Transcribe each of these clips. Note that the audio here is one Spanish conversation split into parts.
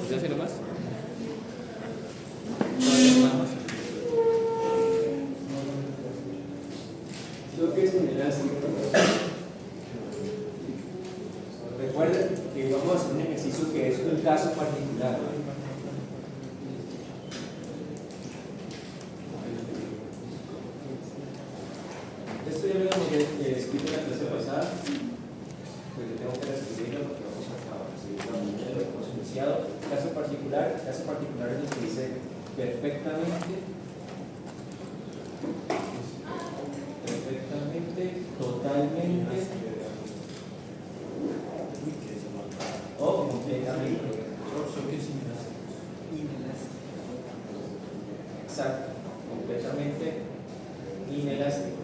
¿Ya se lo más? Choques inelásticos. Recuerden que vamos a hacer un ejercicio que es un caso particular. Esto ya lo hemos escrito en la clase pasada, pues yo tengo que reescribirlo porque vamos a seguir la línea de lo que hemos iniciado. Caso particular es lo que dice perfectamente, totalmente o completamente. Exacto, completamente inelástico.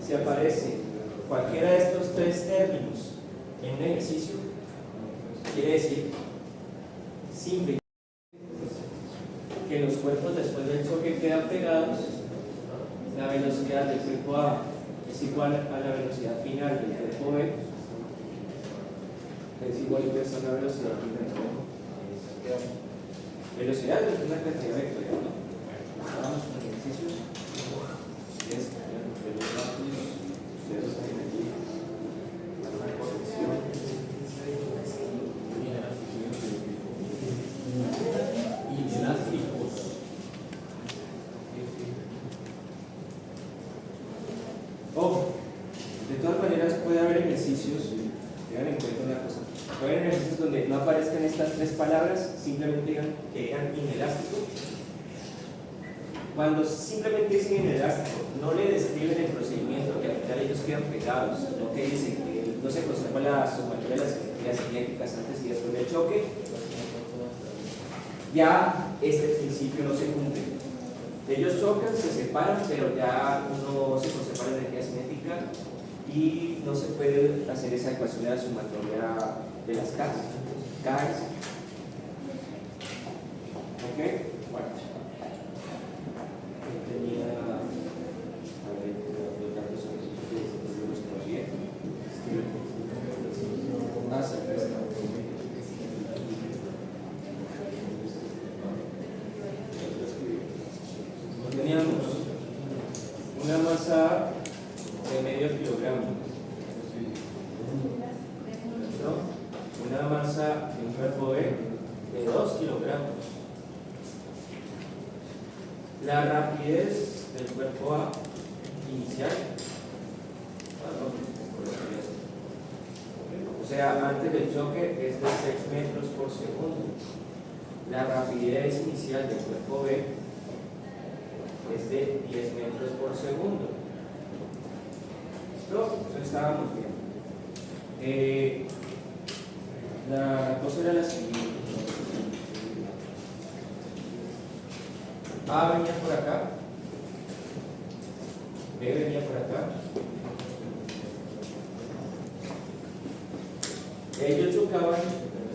Si aparece cualquiera de estos tres términos en un ejercicio, quiere decir simple que los cuerpos después del choque quedan pegados, la velocidad del cuerpo A es igual a la velocidad final del cuerpo B, es igual a la velocidad final del cuerpo. Velocidad es una cantidad vectorial, ¿no? Vamos con el ejercicio. Es los rápidos, ustedes saben aquí, una corrección. Inelásticos. Ojo, de todas maneras puede haber ejercicios, tengan en cuenta una cosa, puede haber ejercicios donde no aparezcan estas tres palabras, simplemente digan que digan inelástico. Cuando simplemente dicen inelástico, no le describen el procedimiento, que al final ellos quedan pegados, no que dicen que no se conserva la sumatoria de las energías cinéticas antes y después del choque, ya ese principio no se cumple. Ellos chocan, se separan, pero ya no se conserva la energía cinética y no se puede hacer esa ecuación de la sumatoria de las Ks. ¿Ok? Bueno. Tenía los datos que los conocía. Teníamos una masa de medio kilogramo, ¿no? Una masa de un cuerpo B de 2 kilogramos. La rapidez del cuerpo A inicial, o sea, antes del choque es de 6 metros por segundo. La rapidez inicial del cuerpo B es de 10 metros por segundo. ¿Listo? Eso estábamos bien. La cosa era la siguiente. A venía por acá, B venía por acá. Ellos chocaban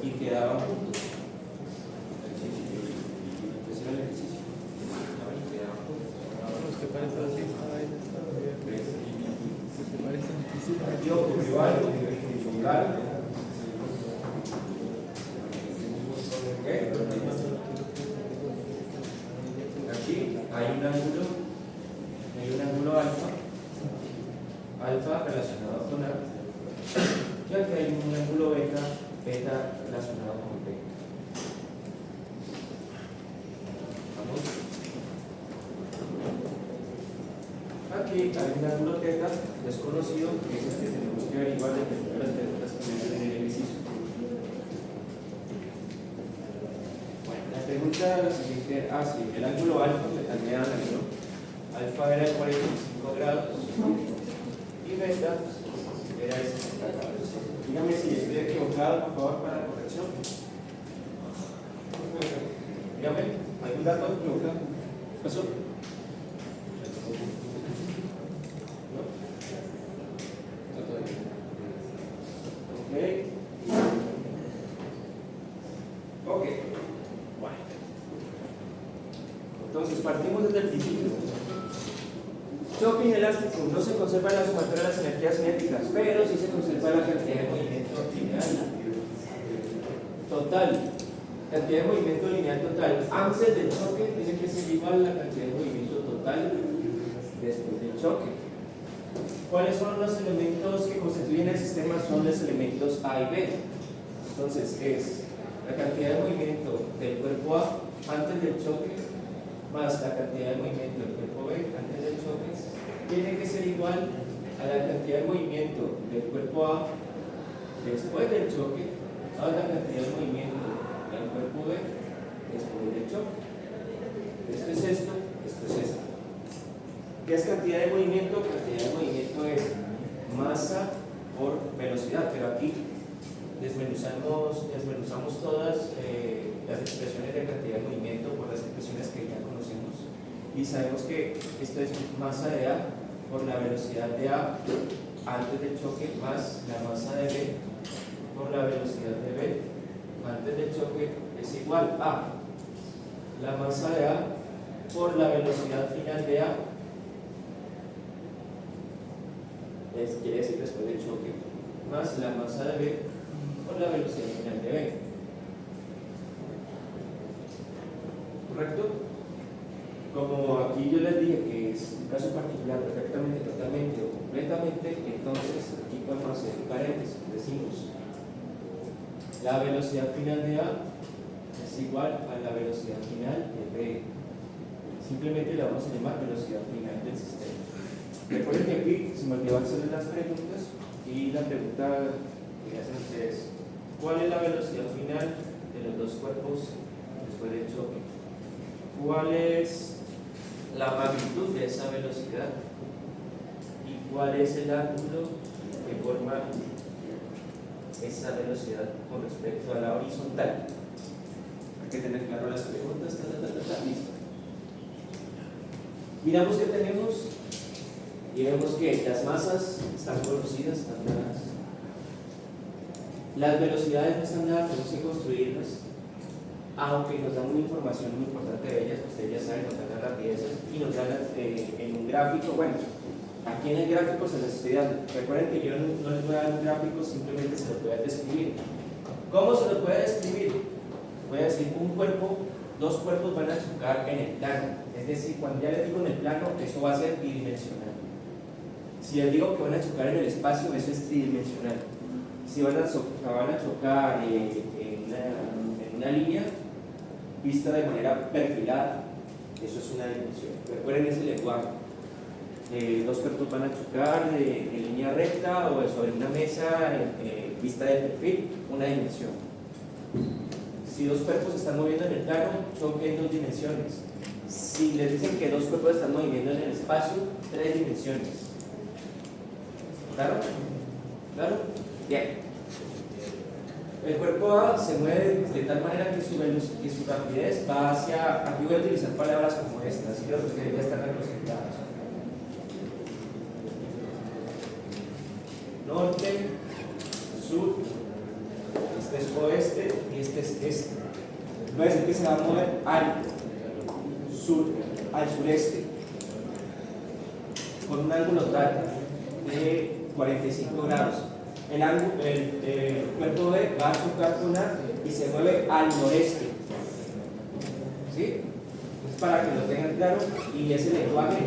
y quedaban juntos. Ese era el ejercicio. Chocaban y quedaban juntos. ¿Qué parece así? Aquí ocurrió algo, chocaron. Aquí hay un ángulo alfa relacionado con A, y aquí hay un ángulo beta relacionado con B. Vamos. Aquí hay un ángulo teta desconocido, que es el que tenemos que averiguar dependiendo de las preguntas que me hacen en el ejercicio. La pregunta es la siguiente: sí, el ángulo alfa, me cambié el ángulo. Alfa era de 45 grados y beta era de 60 grados. Dígame si estoy equivocado, por favor, para la corrección. Dígame, ¿algún dato equivocado? ¿Qué pasó? ¿No? ¿Está todo bien? Ok. Bueno. Entonces partimos desde el principio. Choque inelástico, no se conserva la sumatoria de las energías cinéticas, pero sí se conserva la cantidad de movimiento lineal. total, cantidad de movimiento lineal total antes del choque tiene que ser igual a la cantidad de movimiento total después del choque. ¿Cuáles son los elementos que constituyen el sistema? Son los elementos A y B. Entonces es la cantidad de movimiento del cuerpo A antes del choque más la cantidad de movimiento del cuerpo B antes del choque tiene que ser igual a la cantidad de movimiento del cuerpo A después del choque a la cantidad de movimiento del cuerpo B después del choque. Esto es esto, esto es esto. ¿Qué es cantidad de movimiento? Cantidad de movimiento es masa por velocidad, pero aquí desmenuzamos todas las expresiones de cantidad de movimiento por las expresiones que ya conocemos y sabemos que esto es masa de A por la velocidad de A antes del choque más la masa de B por la velocidad de B antes del choque es igual a la masa de A por la velocidad final de A, quiere decir después del choque, más la masa de B por la velocidad final de B. ¿Correcto? Como aquí yo les dije que es un caso particular perfectamente, totalmente o completamente, entonces aquí podemos hacer un paréntesis. Decimos la velocidad final de A es igual a la velocidad final de B. Simplemente le vamos a llamar velocidad final del sistema. Recuerden que aquí se me olvidó hacerles las preguntas y la pregunta que hacen ustedes: ¿cuál es la velocidad final de los dos cuerpos después del choque? ¿Cuál es la magnitud de esa velocidad? ¿Y cuál es el ángulo que forma esa velocidad con respecto a la horizontal? Hay que tener claro las preguntas. Listo. Miramos qué tenemos y vemos que las masas están conocidas, están dadas. Las velocidades no están dadas, tenemos que construirlas, aunque nos dan una información muy importante de ellas. Ustedes ya saben, nos dan las rapideces y nos dan en un gráfico. Bueno, aquí en el gráfico se les estoy dando. Recuerden que yo no les voy a dar un gráfico, simplemente se los voy a describir. ¿Cómo se los puede describir? Voy a decir dos cuerpos van a chocar en el plano. Es decir, cuando ya les digo en el plano, eso va a ser bidimensional. Si les digo que van a chocar en el espacio, eso es tridimensional. Si van a chocar en una línea vista de manera perfilada, eso es una dimensión. Recuerden ese lenguaje. Dos cuerpos van a chocar en línea recta o sobre una mesa vista de perfil, una dimensión. Si dos cuerpos se están moviendo en el plano, choque en dos dimensiones. Si les dicen que dos cuerpos se están moviendo en el espacio, tres dimensiones. ¿Claro? ¿Claro? Bien. El cuerpo A se mueve de tal manera que su rapidez va hacia... Aquí voy a utilizar palabras como estas, creo que ustedes ya están representados. Norte, sur, este es oeste y este es este. Voy a decir que se va a mover al sureste con un ángulo tal de 45 grados. El cuerpo B va a chocar con A y se mueve al noreste. ¿Sí? Es para que lo tengan claro. Y ese lenguaje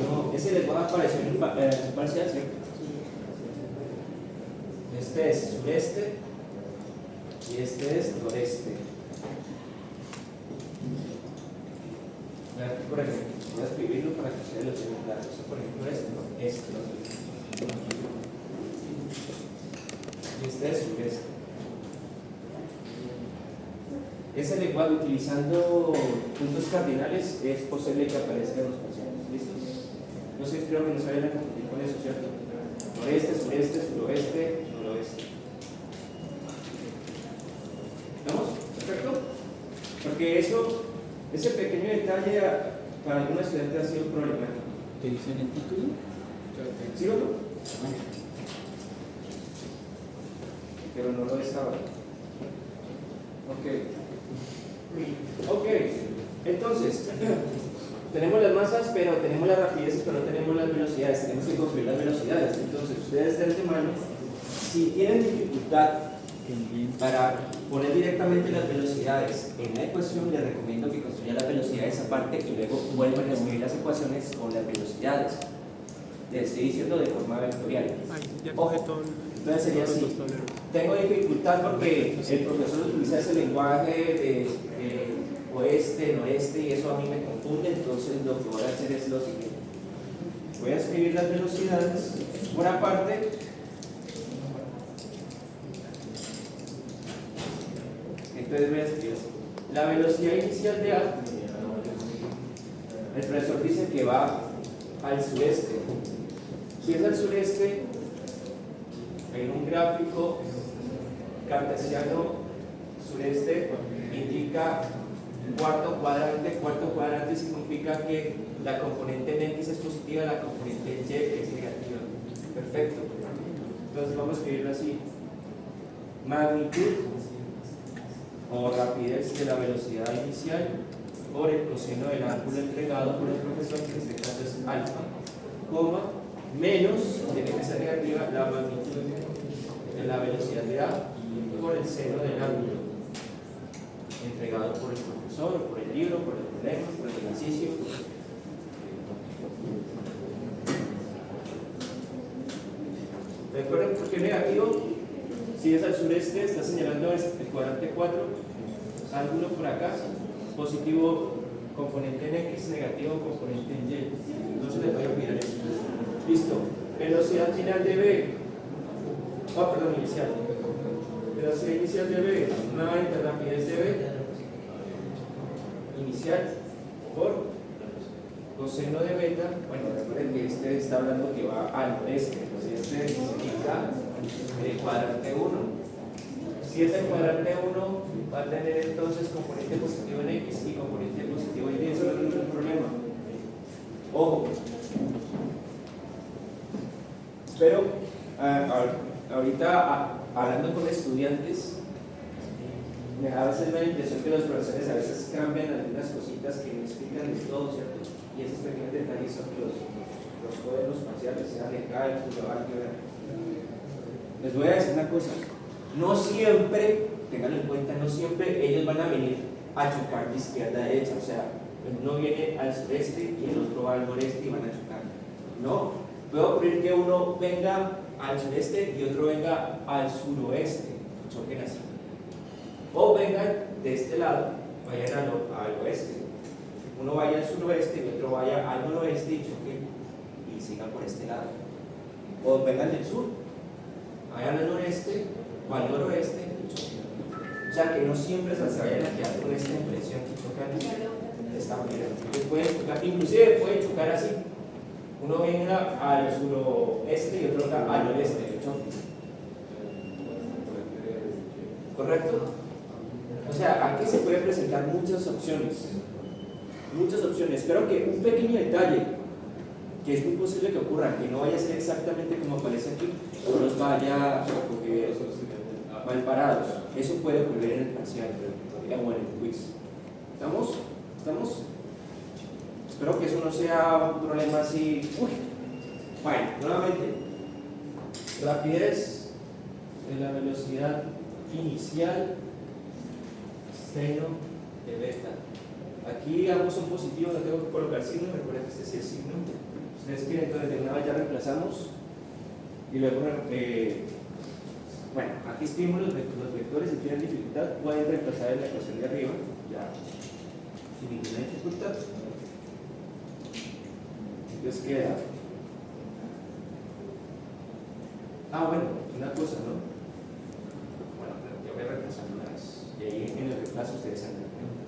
apareció en un parcial, ¿sí? Este es sureste y este es noreste. Aquí, por ejemplo, voy a escribirlo para que ustedes lo tengan claro. Eso, por ejemplo, es y este es sureste. Ese lenguaje, utilizando puntos cardinales, es posible que aparezca en los parciales. ¿Listos? No sé, creo que no se vayan a confundir con eso, ¿cierto? Noreste, sureste, suroeste, noroeste. ¿Vamos? ¿Perfecto? Porque ese pequeño detalle para algunos estudiantes ha sido problemático. ¿Te dice en el título? ¿Sí o no? Pero no lo es ahora. Ok, entonces tenemos las masas, pero tenemos las rapideces, pero no tenemos las velocidades. Tenemos que construir las velocidades. Entonces ustedes de antemano, si tienen dificultad para poner directamente las velocidades en la ecuación, les recomiendo que construyan las velocidades aparte y luego vuelvan a escribir las ecuaciones con las velocidades. Les estoy diciendo de forma vectorial. Ojo, entonces sería así. Tengo dificultad porque el profesor utiliza ese lenguaje de oeste, noreste y eso a mí me confunde, entonces lo que voy a hacer es lo siguiente. Voy a escribir las velocidades por aparte. Entonces voy a escribir así. La velocidad inicial de A, el profesor dice que va al sureste. Si es al sureste, en un gráfico cartesiano, sureste indica cuarto cuadrante significa que la componente en X es positiva, la componente en Y es negativa. Perfecto. Entonces vamos a escribirlo así. Magnitud o rapidez de la velocidad inicial por el coseno del ángulo entregado por el profesor, que en este caso es alfa, coma, menos, tiene que ser negativa, la magnitud de la velocidad de A por el seno del ángulo entregado por el profesor, o por el libro, por el problema, por el ejercicio. ¿Recuerden por qué negativo? Si es al sureste, está señalando el cuadrante 4, ángulo por acá, positivo componente en X, negativo componente en Y. Entonces les voy a olvidar eso. Listo. Velocidad final de B. Perdón, inicial. Velocidad inicial de B, una rapidez de B. Inicial por coseno de beta. Bueno, recuerden que este está hablando que va al noreste, entonces este significa el cuadrante 1. Si es el cuadrante 1, va a tener entonces componente positivo en X y componente positivo en Y. Eso no es ningún problema. Ojo. Pero ahorita hablando con estudiantes, me da a veces la impresión que los profesores a veces cambian algunas cositas que no explican de todo, ¿cierto? Y esos pequeños detalles son que los cuadernos parciales, sean de cálculo, álgebra. Les voy a decir una cosa, no siempre, tenganlo en cuenta, no siempre ellos van a venir a chocar de izquierda a derecha, o sea, uno viene al sureste y el otro va al noreste y van a chocar. No, puede ocurrir que uno venga al sureste y otro venga al suroeste, choquen así. O vengan de este lado, vayan al oeste. Uno vaya al suroeste y otro vaya al noroeste y choquen y sigan por este lado. O vengan del sur, vayan al noreste o al noroeste y choquen. O sea que no siempre se vayan a quedar con esta impresión que chocan de esta manera. Inclusive pueden chocar así. Uno venga al suroeste y otro al noreste, ¿correcto? O sea, aquí se pueden presentar muchas opciones. Muchas opciones. Espero que un pequeño detalle, que es muy posible que ocurra, que no vaya a ser exactamente como aparece aquí, no los vaya a coger mal parados. Eso puede ocurrir en el parcial o en el quiz. ¿Estamos? ¿Estamos? Espero que eso no sea un problema así. Bueno, nuevamente, rapidez de la velocidad inicial, seno de beta. Aquí ambos son positivos, no tengo que colocar signo, recuerden que este es el signo. Ustedes quieren, entonces de una vez ya reemplazamos y luego, bueno, aquí escribimos los vectores. Si tienen dificultad, pueden reemplazar en la ecuación de arriba, ya sin ninguna dificultad. Entonces queda. Bueno, una cosa, ¿no? Bueno, yo voy a reemplazar las. Y ahí en el reemplazo ustedes saben.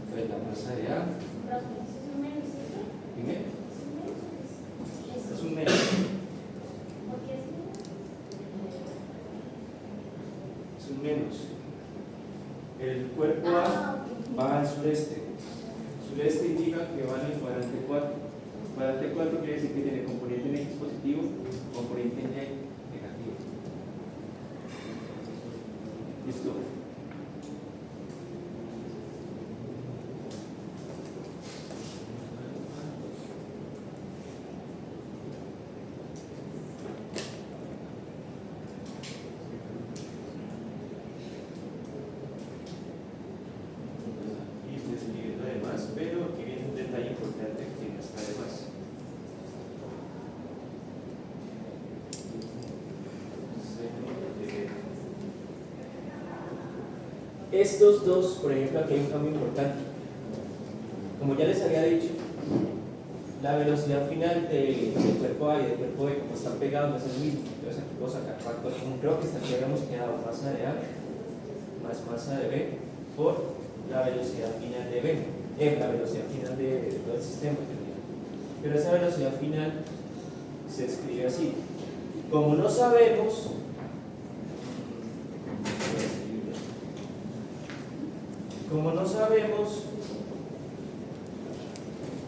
Entonces la masa de A. Dime. Es un menos. Es un menos. El cuerpo A va al sureste. Sureste indica que va en el cuadrante 4. Cuadrante 4 quiere decir que tiene componente en X positivo, componente en Y negativo. ¿Listo? estos dos, por ejemplo, aquí hay un cambio importante. Como ya les había dicho, la velocidad final del cuerpo A y del cuerpo B, como están pegados, no es el mismo. Entonces aquí puedo sacar factor común. Creo que hasta aquí habíamos quedado masa de A más masa de B por la velocidad final de B, la velocidad final de todo el sistema. Pero esa velocidad final se escribe así. Como no sabemos,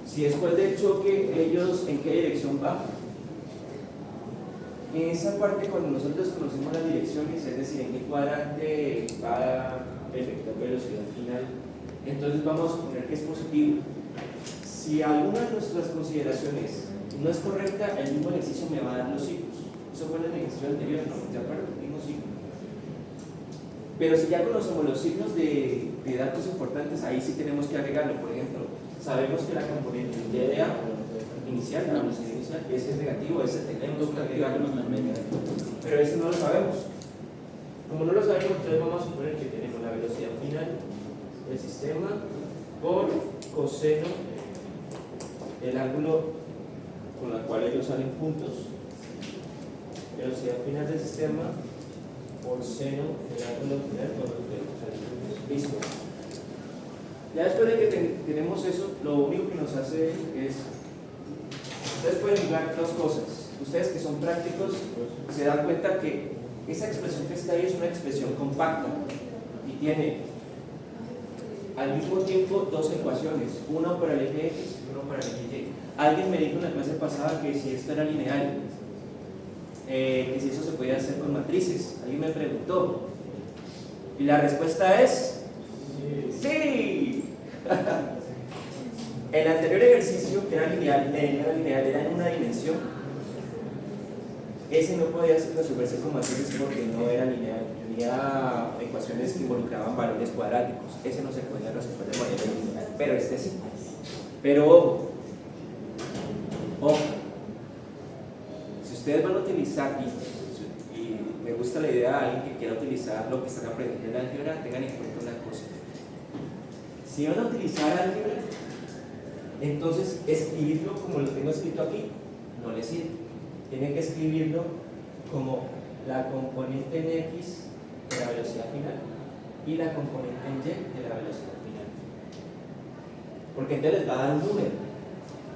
si después del choque ellos en qué dirección van, en esa parte cuando nosotros conocemos las direcciones, es decir, en qué cuadrante va el vector velocidad final, entonces vamos a suponer que es positivo. Si alguna de nuestras consideraciones no es correcta, el mismo ejercicio me va a dar los signos. Eso fue en el ejercicio anterior, ¿no? ¿De acuerdo? El mismo signo. Pero si ya conocemos los signos de datos importantes, ahí sí tenemos que agregarlo. Por ejemplo, sabemos que la componente de A inicial, la velocidad inicial, ese es negativo, ese tenemos que agregarlo. Pero ese no lo sabemos. Como no lo sabemos, entonces vamos a suponer que tenemos la velocidad final del sistema por coseno el ángulo con el cual ellos salen puntos, velocidad final del sistema por seno el ángulo final con el que salen puntos. Listo. Ya después de que tenemos eso, lo único que nos hace es, ustedes pueden ligar dos cosas. Ustedes que son prácticos se dan cuenta que esa expresión que está ahí es una expresión compacta y tiene al mismo tiempo dos ecuaciones, una para el eje X y una para el eje Y. Alguien me dijo en la clase pasada que si esto era lineal, que si eso se podía hacer con matrices. Alguien me preguntó y la respuesta es ¡sí! El anterior ejercicio, que era lineal, era en una dimensión, ese no podía resolverse con matrices porque no era lineal, tenía ecuaciones que involucraban valores cuadráticos. Ese no se podía resolver de manera lineal, pero este sí. Pero ojo, si ustedes van a utilizar, y me gusta la idea de alguien que quiera utilizar lo que están aprendiendo en álgebra, tengan en cuenta una cosa. Si van a utilizar álgebra, entonces escribirlo como lo tengo escrito aquí no les sirve. Tienen que escribirlo como la componente en X de la velocidad final y la componente en Y de la velocidad final. Porque entonces les va a dar un número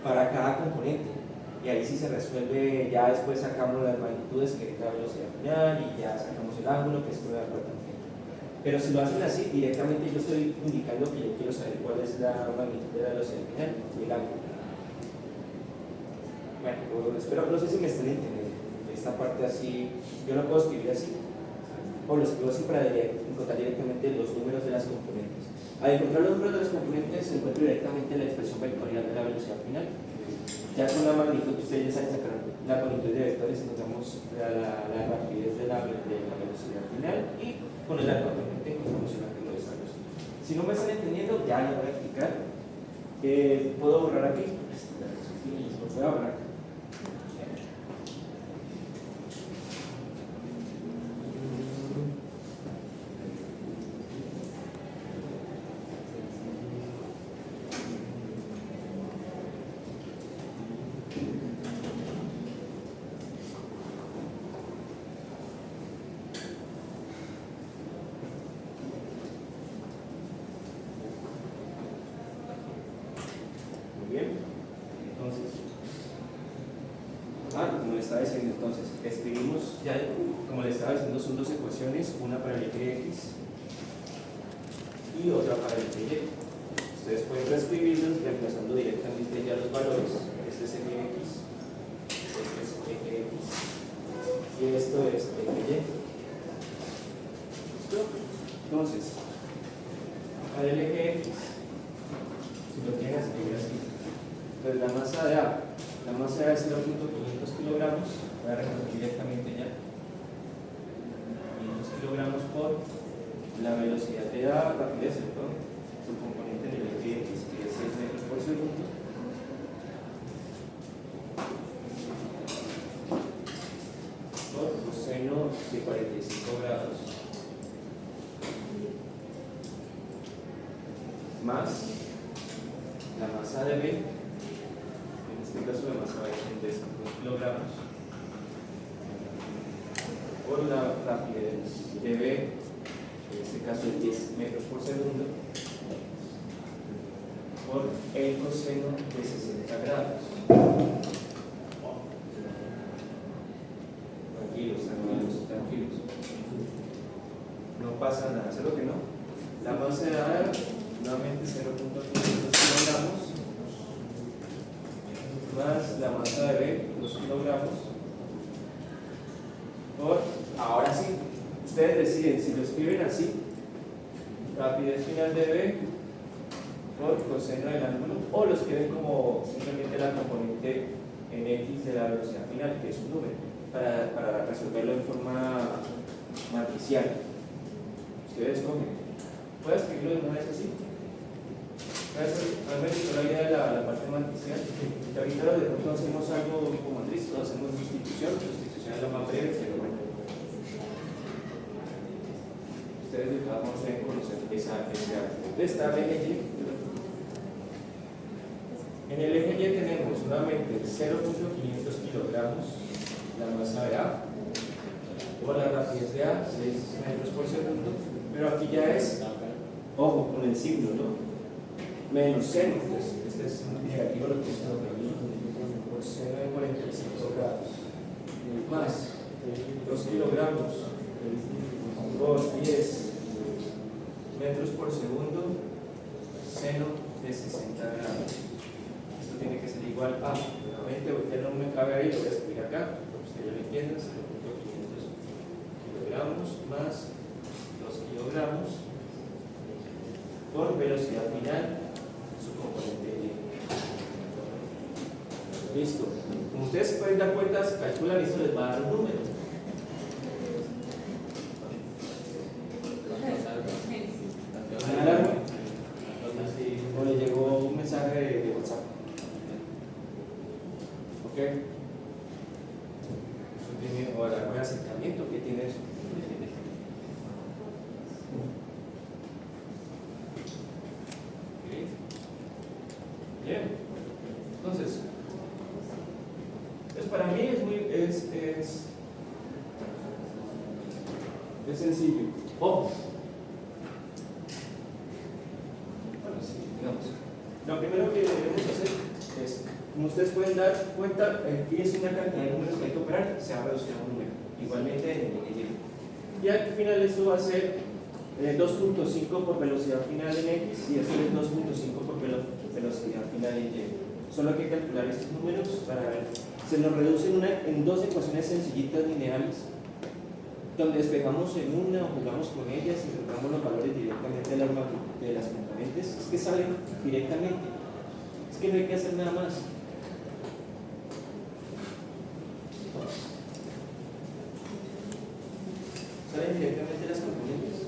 para cada componente y ahí sí se resuelve. Ya después sacamos las magnitudes, que es la velocidad final, y ya sacamos el ángulo, que es prueba de tangente. Pero si lo hacen así, directamente yo estoy indicando que yo quiero saber cuál es la magnitud de la velocidad final y el ángulo. Bueno, espero, no sé si me están entendiendo. Esta parte así, yo no puedo escribir así, o lo escribo así para encontrar directamente los números de las componentes. Al encontrar los números de las componentes, se encuentra directamente la expresión vectorial de la velocidad final. Ya con la magnitud, ustedes ya saben sacar la magnitud de vectores, encontramos la rapidez de la velocidad final, y con el arco encontramos el ángulo de esa velocidad. Si no me están entendiendo, ya lo voy a explicar. ¿Puedo borrar aquí? Lo voy a borrar. Como les estaba diciendo, entonces escribimos, ya como les estaba diciendo, son dos ecuaciones, una para el eje X y otra para el eje Y. Ustedes pueden reescribirlos reemplazando directamente ya los valores. Este es eje X, este es eje X y esto es eje Y. ¿Listo? Entonces, para el eje X, si lo tienen a escribir así, pues la masa de A es 0.500 kilogramos, voy a recoger directamente ya, 500 kilogramos por la velocidad de A, rapidez, perdón, su componente en el eje X, que es 6 metros por segundo, por coseno de 45 grados más la masa de B, en este caso la masa B son de 2 kilogramos, por la rapidez de B, en este caso es 10 metros por segundo, por el coseno de 60 grados. Tranquilos. No pasa nada, ¿sé lo que no? La masa de A, nuevamente 0.500 kilogramos, más la masa de B, 2 kilogramos, por, ahora sí, ustedes deciden si lo escriben así, rapidez final de B, por coseno del ángulo, o los quieren como simplemente la componente en X de la velocidad final, que es un número, para resolverlo en forma matricial. Ustedes escogen. ¿Puedo escribirlo de una vez así? A mí me gustó la idea de la parte matricial. Y ahorita de pronto hacemos algo tipo matriz, lo hacemos sustitución. Sustitución es lo más breve, pero bueno. Ustedes de todas formas deben conocer esa está el eje Y. En el eje Y tenemos nuevamente 0.500 kilogramos la masa de A, o la rapidez de A, 6 metros por segundo, pero aquí ya es, ojo con el signo, ¿no? Menos seno, pues este es un negativo, lo que es por seno de 45 grados, más 2 kilogramos por 10 metros por segundo, seno de 60 grados. Esto tiene que ser igual a, nuevamente, ya no me cabe ahí, lo voy a escribir acá. Que yo lo entienda, 0.500 kilogramos más 2 kilogramos por velocidad final, su componente Y. Listo. Como ustedes pueden dar cuenta, calculan esto, les va a dar un número. ¿Hay alarma? O le llegó un mensaje de WhatsApp. ¿Ok? Tiene, o algún acercamiento que tiene eso. Bien. Entonces, pues para mí es muy es sencillo. Ojo. Bueno, sí, digamos. Lo primero que debemos hacer es, como ustedes pueden dar cuenta, aquí es una cantidad de números que hay que operar, se va a reducir a un número, igualmente en el Y. Y al final esto va a ser 2.5 por velocidad final en X y esto es 2.5 por velocidad final en Y. Solo hay que calcular estos números para ver. Se nos reducen en dos ecuaciones sencillitas lineales, donde despejamos en una o jugamos con ellas y encontramos los valores directamente de las componentes. Es que salen directamente, es que no hay que hacer nada más. Salen directamente las componentes.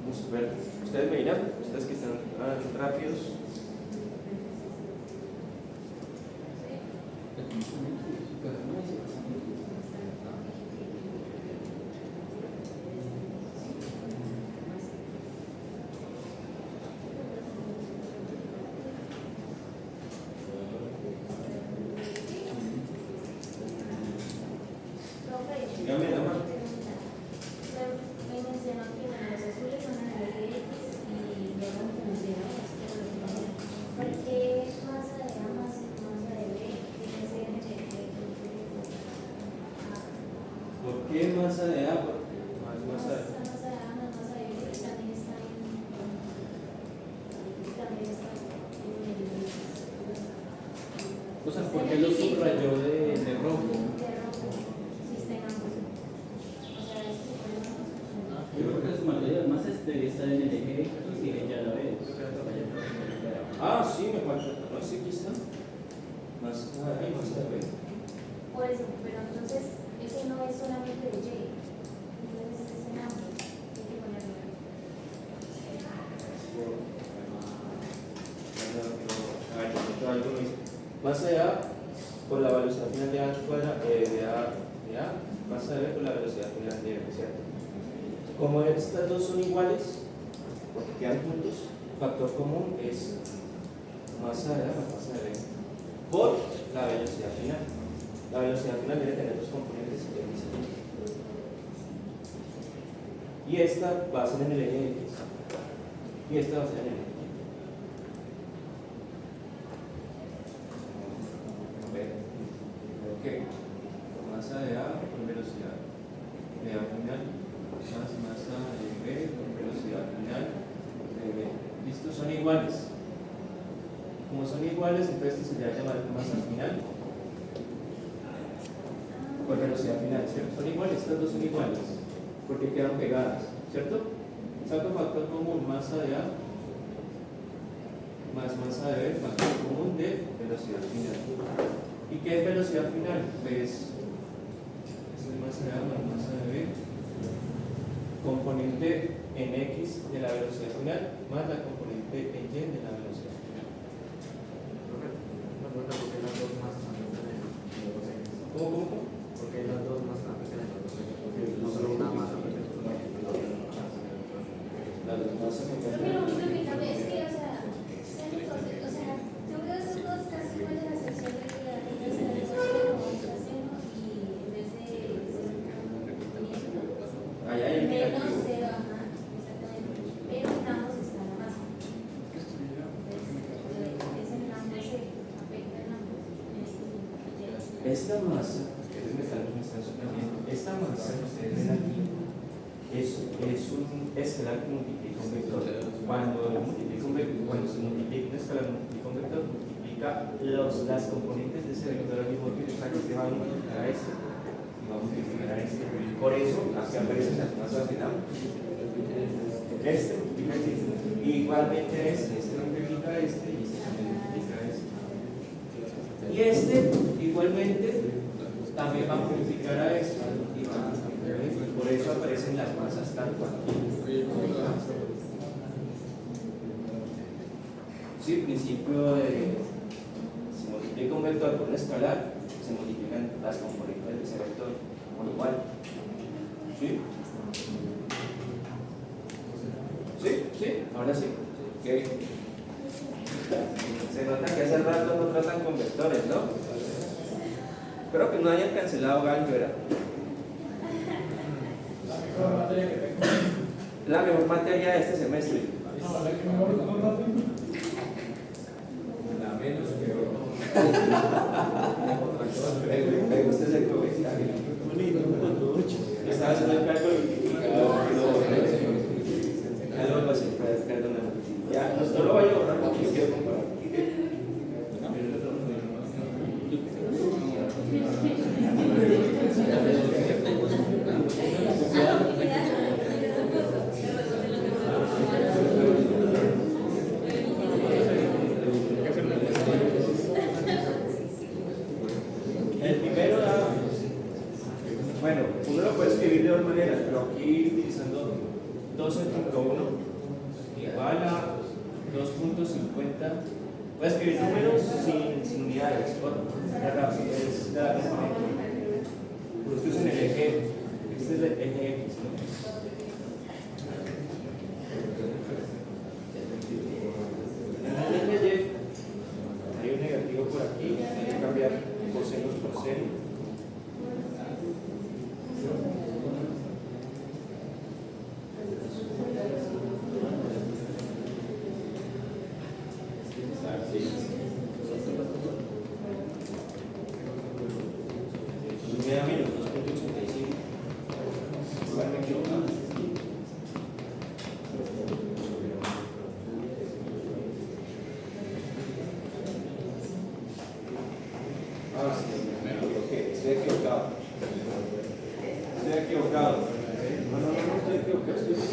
Vamos a ver, ustedes me dirán, ustedes que están rápidos. Dígame, nada más. Me mencionó que los azules son en el eje X y luego me mencionó ¿por qué masa de A más masa de B tiene que ser en el eje X? ¿Por qué masa de A más masa de B? Masa de A más masa de B también está en el. O sea, ¿por qué lo subrayó de rojo? Yo creo que su mayoría más debe estar en el eje X y ya la ve. Ah, sí, me falta. No, sí, aquí está. Más A y más B. Por eso, pero entonces ese no es solamente de Y. Entonces es en ambos. Hay que ponerlo. A ver, algo me dice. Masa de A por la velocidad final de A cuadrada, de A masa de B con la velocidad final de B, ¿cierto? Como estas dos son iguales, porque quedan juntos, factor común es masa de A más masa de B por la velocidad final. La velocidad final debe tener dos componentes X y esta va a ser en el eje X y esta va a ser en el eje Y. Ok, masa de A con velocidad de A final más masa de B con velocidad final de B. ¿Listo? Son iguales. Como son iguales, entonces esto se le va a llamar masa final con velocidad final, ¿cierto? Son iguales, estas dos son iguales, porque quedan pegadas, ¿cierto? Saco factor común masa de A más masa de B, factor común de velocidad final. ¿Y qué es velocidad final? Pues es masa de A más masa de B, componente en X de la velocidad final más la componente en Y de la velocidad final. ¿Cómo? Porque las dos más pequeñas, no solo una más pequeña. Las dos masas Creo que lo único que cambia es que, o sea, yo veo esos dos casi iguales a excepción de que la línea se resuelve como está haciendo y en vez de allá hay el menos negativo. cero, ajá, exactamente. Pero en ambos está la masa. Entonces, ese en ambos se afecta en ambos. Esta masa, ustedes me están sorprendiendo, esta masa que ustedes ven aquí es un escalar que multiplica un vector. Cuando se multiplica un escalar, multiplica un vector, multiplica las componentes de ese vector al mismo tiempo. O sea, que se va a multiplicar a este y va a multiplicar a este. Por eso, aquí aparecen las masas de ambos. Este multiplica a este. Y igualmente este multiplica a este y este multiplica a este. Y este, igualmente, también va a multiplicar a este y va a multiplicar a este. Por eso aparecen las masas tanto aquí. Sí, el principio de se multiplica un vector por un escalar, se multiplican las componentes de ese vector por igual. ¿Sí? ¿Sí? Ahora sí. Okay. Se nota que hace rato no tratan con vectores, ¿no? Espero que no hayan cancelado álgebra. La mejor materia de este semestre. La menos peor. Me gusta ese comentario. Estaba haciendo el cálculo y algo así, perdóname. Ya, no lo voy a borrar porque yo quiero comparar. El primero da, bueno, uno lo puede escribir de dos maneras, pero aquí utilizando 12.1 igual a 2.50. Voy a escribir números sin unidades, por la rapidez de la componente. Esto es en el eje, este es el eje X, ¿no? En el eje Y hay un negativo por aquí, hay que cambiar cosenos por seno. Y me da menos 2.85. Igual me equivoco. Ah, sí, ok, estoy equivocado. Estoy equivocado. No estoy equivocado, estoy equivocado.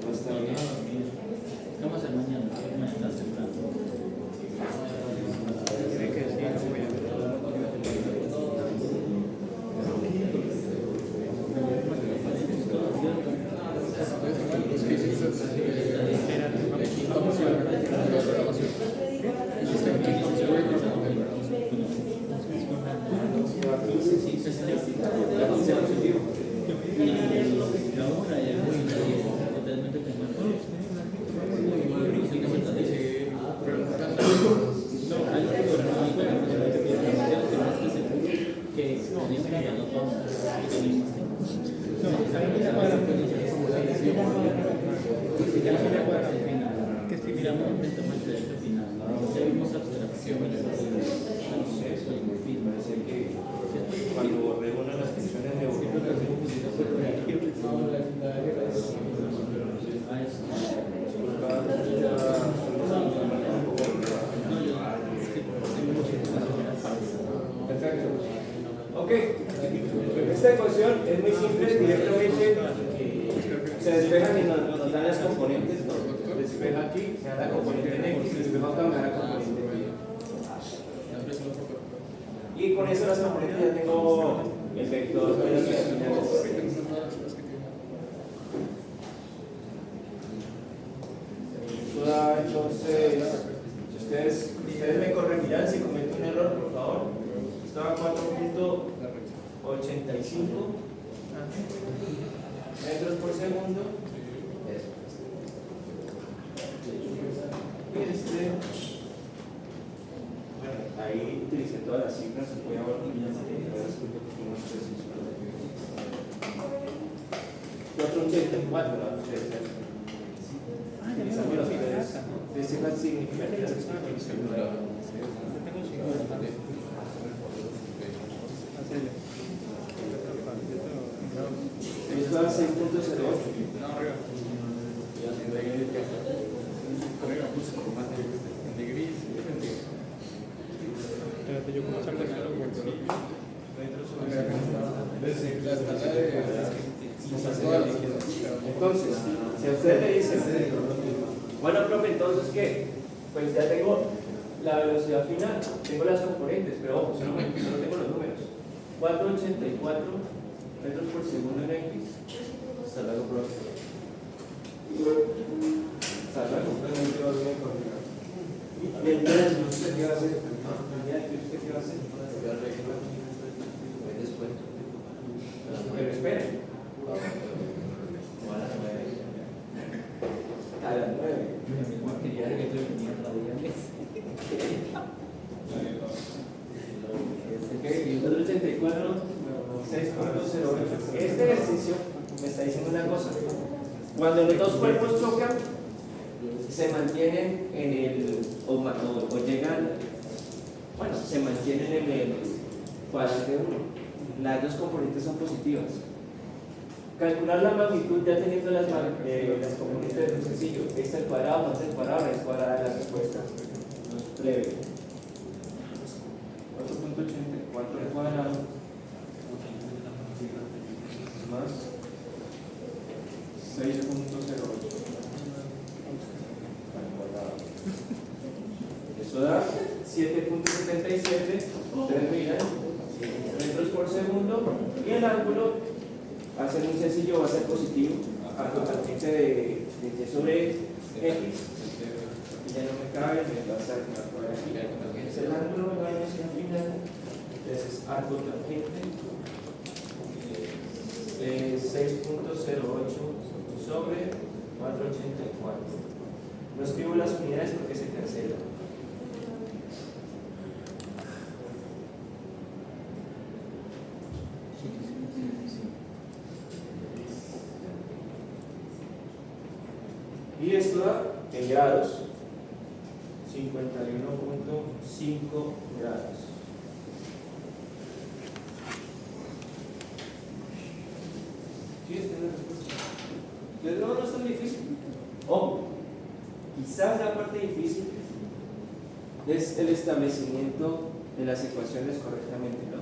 No está bien. Vamos a hacer mañana, mañana temprano. Que miramos el proyecto final, ¿no? Ya vimos abstracciones. No sé, parece que cuando reúnan las funciones de perfecto. Ok, esta ecuación es muy simple, directamente se despejan y nos dan las componentes, ¿no? Despeja aquí, me da la componente en X, despeja acá, me da la componente Y. Y con eso las componentes ya tengo el vector de las finales. Eso da entonces, si ustedes me corregirán si cometo un error, por favor. Estaba 4.85 metros por segundo. Bueno, ahí utilicé todas las cifras, voy a ver un poquito más preciso. 484, ¿no? Utilizamos las tres cifras significativas que están aquí en el celular. Esto da 6.08. Entonces, si a usted le dice, bueno, profe, entonces ¿qué? Pues ya tengo la velocidad final, tengo las componentes, pero ojo, solo tengo los números. 484 metros por segundo en X. Hasta luego, profe. Hasta luego. Y entonces, ¿usted qué va a hacer? ¿Usted qué va a hacer? Pero esperen. A las 9. Quería que tú venías radiales. Ok, 484, 6.08. Este ejercicio me está diciendo una cosa. Cuando los dos cuerpos chocan, se mantienen en el, o llegan, bueno, se mantienen en el cuadrante 1. Las dos componentes son positivas. Calcular la magnitud ya teniendo las componentes es muy sencillo. Este al cuadrado más el cuadrado, raíz cuadrada de la respuesta. Breve. 4.84 al cuadrado más 6.08 al cuadrado. Eso da 7.77, ustedes miran, metros por segundo, y el ángulo va a ser muy sencillo, va a ser positivo, a tangente de y sobre X, y ya no me cabe, me va a sacar por aquí. Es el ángulo, me va a decir al final, entonces arco tangente 6.08 sobre 4.84. No escribo las unidades porque se cancelan. Y esto da en grados 51.5 grados. ¿Sí? ¿Esta es la respuesta? Desde luego no es tan difícil. Ojo, quizás la parte difícil es el establecimiento de las ecuaciones correctamente, ¿no?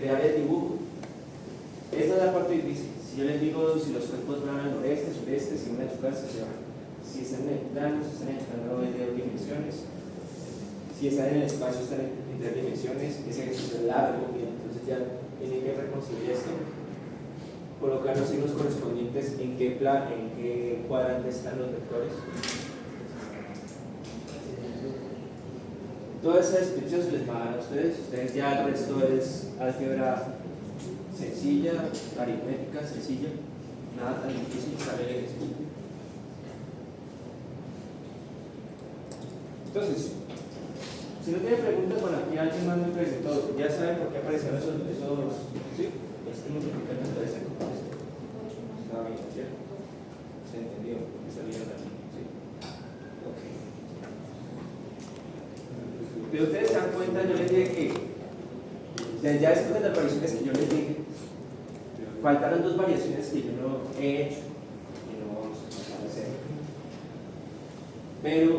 Crear el dibujo. Esa es la parte difícil. Si yo les digo si los cuerpos van al noreste, sureste, si van a chocarse, si están en el plano, si están en el plano de 2 dimensiones, si están en el espacio, están en 3 dimensiones, ese ejercicio es largo, y entonces ya tienen que reconstruir esto, colocar los signos correspondientes en qué cuadrante están los vectores. Toda esa descripción se les va a dar a ustedes ya el resto es álgebra sencilla, aritmética sencilla, nada tan difícil, saber el ejercicio. Entonces, si no tienen preguntas, bueno, aquí alguien más me presentó, ya saben por qué aparecieron esos ¿sí? Este multiplicante aparece con esto. Está bien, ¿cierto? Se entendió. salieron aquí. ¿Sí? Ok. Pero ustedes se dan cuenta, yo les dije que ya después de las variaciones que yo les dije, faltaron dos variaciones que yo no he hecho y no vamos a hacer. Pero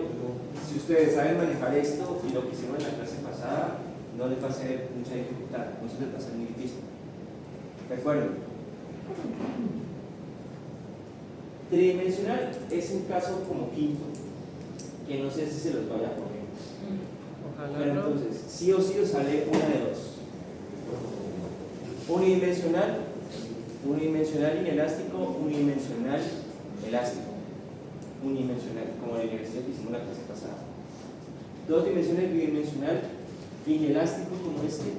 si ustedes saben manejar esto y lo que hicieron en la clase pasada, no les va a ser mucha dificultad, no se les va a ser muy difícil. ¿De acuerdo? Tridimensional es un caso como quinto, que no sé si se los vaya a poner. Pero entonces, sí o sí os sale una de dos. Unidimensional inelástico, unidimensional elástico. Unidimensional, como en la universidad que hicimos la clase pasada. Dos dimensiones bidimensional, inelástico como este,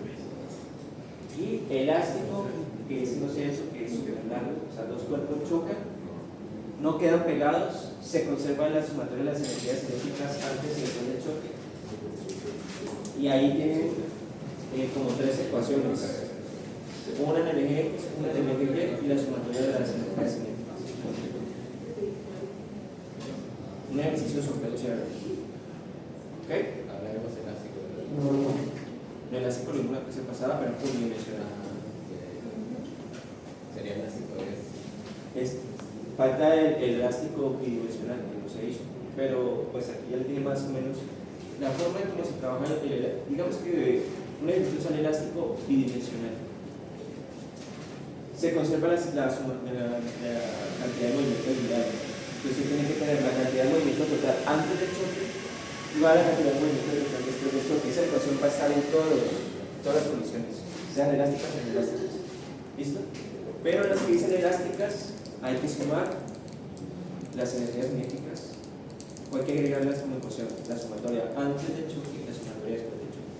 y elástico, que es no sé eso, que es súper largo, o sea, dos cuerpos chocan, no quedan pegados, se conserva la sumatoria de las energías eléctricas antes y después del choque. Y ahí tienen como tres ecuaciones. Una en el eje X, una en el eje Y y la sumatoria de las energías cinéticas. Un ejercicio súper chévere. ¿Ok? Hablaremos elástico. No elástico lo mismo la clase pasada, pero unidimensional. Sería elástico Falta el elástico bidimensional, que no se hizo. Pero pues aquí ya le tiene más o menos la forma en cómo se trabaja digamos que un ejercicio sale elástico bidimensional. Se conserva la cantidad de movimiento diario. Entonces tiene que tener la cantidad de movimiento total antes del choque igual a la cantidad de movimiento total después del choque. Esa ecuación va a estar en todas las condiciones, sean elásticas o inelásticas. ¿Listo? Pero las que dicen elásticas hay que sumar las energías cinéticas o hay que agregarlas como ecuación, la sumatoria antes del choque y la sumatoria después del choque.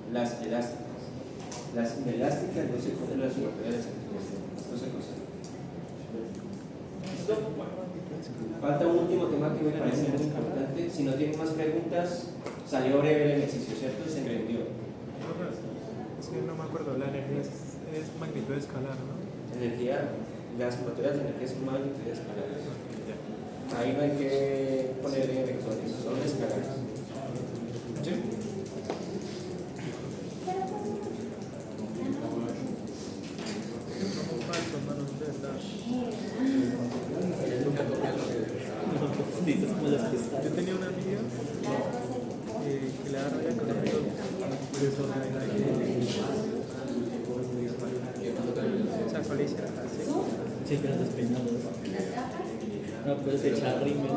Las elásticas. Las inelásticas no se cogen la sumatoria de las energías. Esto se conserva. ¿Listo? Bueno. Falta un último tema que me parece muy importante. Si no tienen más preguntas, salió breve el ejercicio, ¿cierto? Se entendió. Es que no me acuerdo, la energía es magnitud escalar, ¿no? Las sumatorias de energía son magnitudes escalares. Ya. Ahí no hay que poner vectores, son escalares. ¿Sí? Somos falsos, manos, de verdad. Yo tenía una amiga que le da rabia con amigos, por eso la verdad que se actualiza así. Sí, pero despeinado. No puedes echar rímel.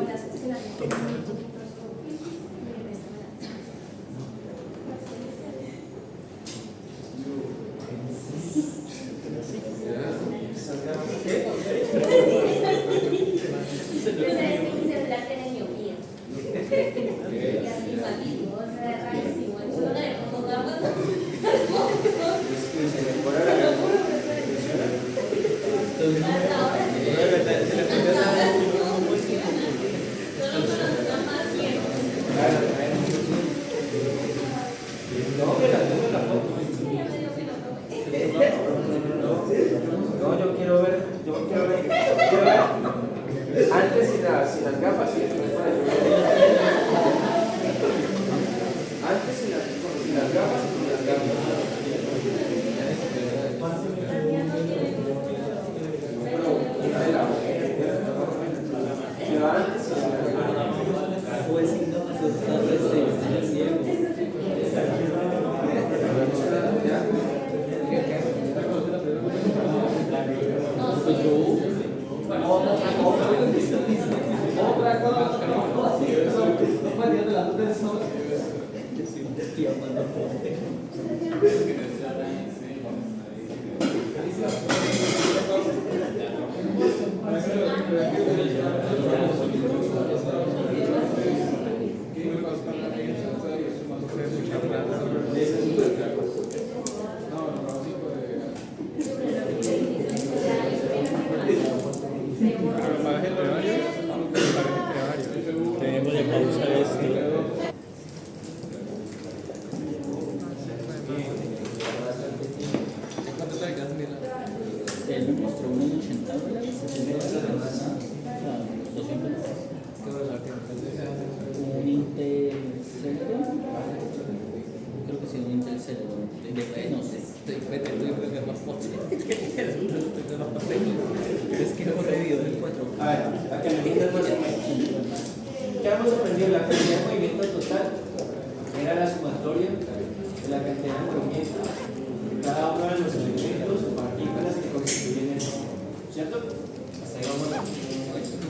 Antes sin las gafas y después para antes sin las gafas y con las gafas. Pero antes sin las gafas. Pues si no, pues ciego. Tenemos de pausa esto. $80. Claro, 200 dólares. Un Intel Celeron. Creo que sí, un Intel Celeron. Después no sé. Es que hemos dividido en 4. A ver, a que me digas más o menos. ¿Qué hemos aprendido? La cantidad de movimiento total era la sumatoria de la cantidad de movimiento de cada uno de los elementos o partículas que constituyen el sistema. ¿Cierto? Hasta ahí vamos.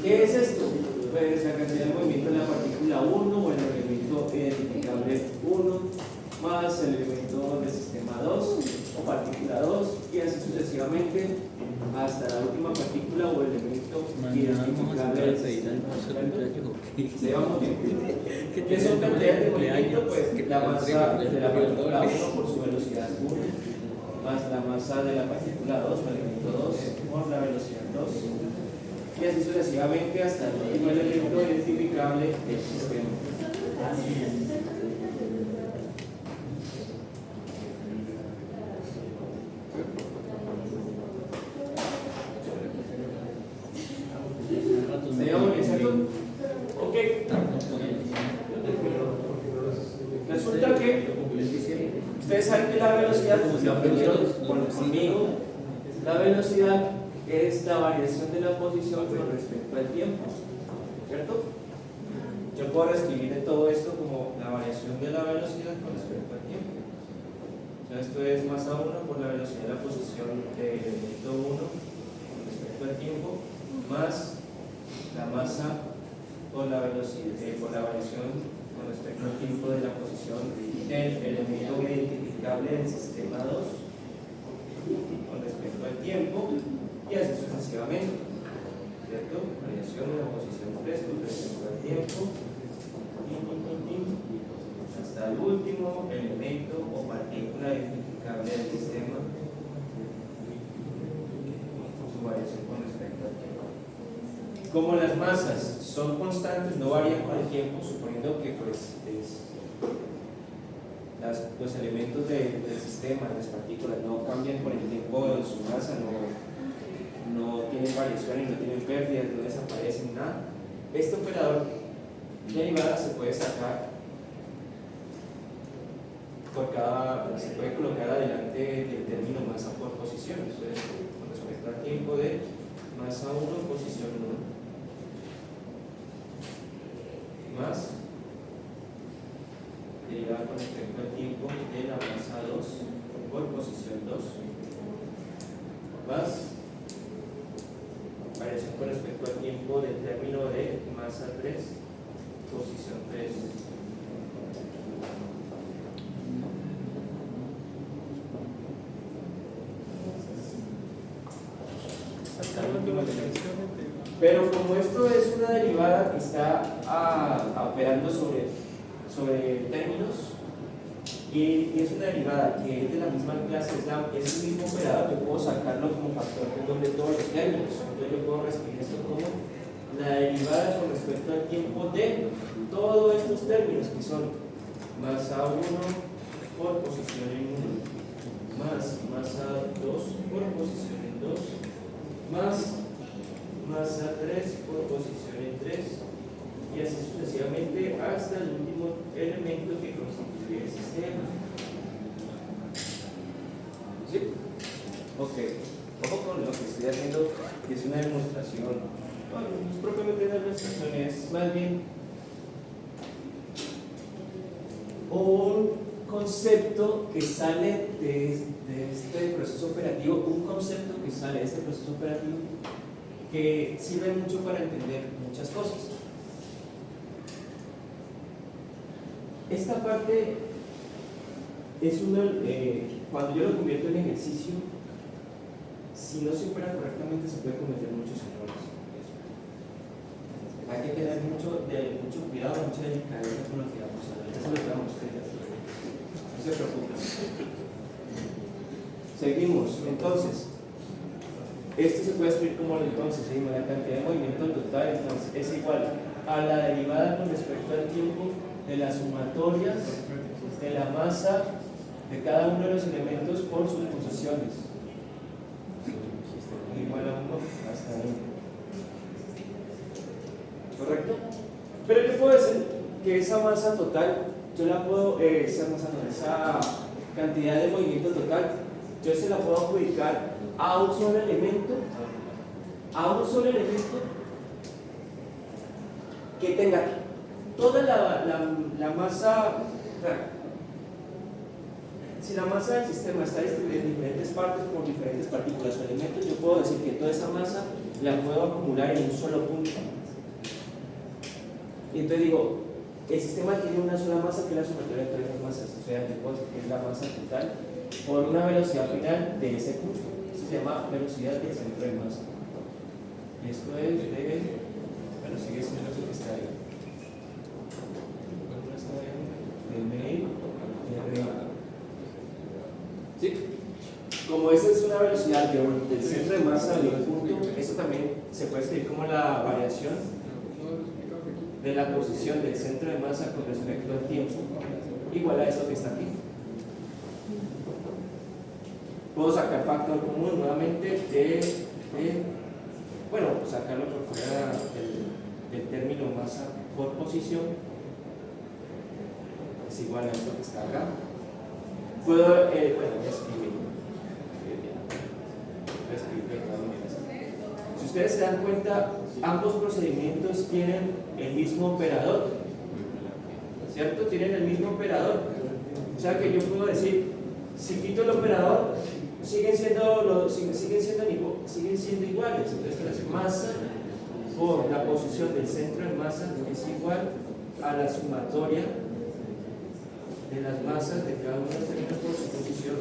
¿Qué es esto? Pues la cantidad de movimiento de la partícula 1 o el elemento identificable 1 más el elemento del sistema 2 o partícula 2 y así sucesivamente hasta la última partícula o elemento identificable del sistema. ¿Se vamos bien? ¿Qué son cantidades de movimiento? Pues la masa de la partícula 1 por su velocidad 1 más la masa de la partícula 2 o elemento 2 por la velocidad 2 y así sucesivamente hasta el último elemento identificable del sistema. ¿Seguimos bien, cierto? Ok. Resulta que ustedes saben que la velocidad, pues lo aprendieron conmigo, la velocidad es la variación de la posición con respecto al tiempo, ¿cierto? Yo puedo escribir de todo esto como la variación de la velocidad con respecto al tiempo. O sea, esto es masa 1 por la velocidad de la posición del elemento 1 con respecto al tiempo, más la masa por la velocidad, por la variación con respecto al tiempo de la posición del elemento identificable del sistema 2 con respecto al tiempo y así sucesivamente, ¿cierto? Variación de la posición 3 con respecto al tiempo hasta el último elemento o partícula identificable del sistema, su variación con respecto al tiempo. Como las masas son constantes, no varían con el tiempo, suponiendo que pues, los elementos del sistema, las partículas, no cambian con el tiempo de su masa, no tienen variación y no tienen pérdidas, no desaparecen, nada. Este operador de derivada se puede sacar se puede colocar adelante del término masa por posición, eso es con respecto al tiempo de masa 1, posición 1, más derivada con respecto al tiempo de la masa 2 por posición 2, más variación con respecto al tiempo del término de masa 3, posición 3. Pero como esto es una derivada que está operando sobre términos y es una derivada que es de la misma clase, es el mismo operador, yo puedo sacarlo como factor común de todos los términos. Entonces yo puedo escribir esto como la derivada con respecto al tiempo de todos estos términos que son masa 1 por posición en 1 más masa 2 por posición en 2 más masa 3 por posición en 3 y así sucesivamente hasta el último elemento que constituye el sistema. ¿Sí? Ok. Ojo con lo que estoy haciendo, que es una demostración. Bueno, no es propiamente una demostración, es más bien un concepto que sale de este proceso operativo, un concepto que sale de este proceso operativo que sirve mucho para entender muchas cosas. Esta parte es cuando yo lo convierto en ejercicio, si no se opera correctamente se puede cometer muchos errores. Hay que tener mucho cuidado, mucha delicadeza con lo que vamos a hacer. Eso lo vamos a hacer. No se preocupen. Seguimos. Entonces, esto se puede escribir como entonces, seguimos la cantidad de movimiento total, entonces es igual a la derivada con respecto al tiempo de las sumatorias de la masa de cada uno de los elementos por sus posiciones. Igual a 1 Pero yo puedo decir que esa masa total, yo la puedo, esa cantidad de movimiento total, yo se la puedo adjudicar a un solo elemento, que tenga toda la masa. O sea, si la masa del sistema está distribuida en diferentes partes por diferentes partículas o elementos, yo puedo decir que toda esa masa la puedo acumular en un solo punto. Y entonces digo, el sistema tiene una sola masa que es la sumatoria de todas esas masas, o sea, que es la masa total por una velocidad final de ese punto. Eso se llama velocidad del centro de masa. Y esto es bueno, sigue siendo lo que está ahí. ¿Sí? Como esa es una velocidad del centro de masa de un punto, eso también se puede escribir como la variación de la posición del centro de masa con respecto al tiempo, igual a eso que está aquí. Puedo sacar factor común nuevamente bueno, sacarlo por fuera del término masa por posición, es igual a esto que está acá. Puedo, bueno, voy a escribir de todas maneras. Si ustedes se dan cuenta, ambos procedimientos tienen el mismo operador, ¿cierto? Tienen el mismo operador. O sea que yo puedo decir, si quito el operador, siguen siendo iguales. Entonces, masa por la posición del centro de masa es igual a la sumatoria de las masas de cada uno de los elementos por su posición.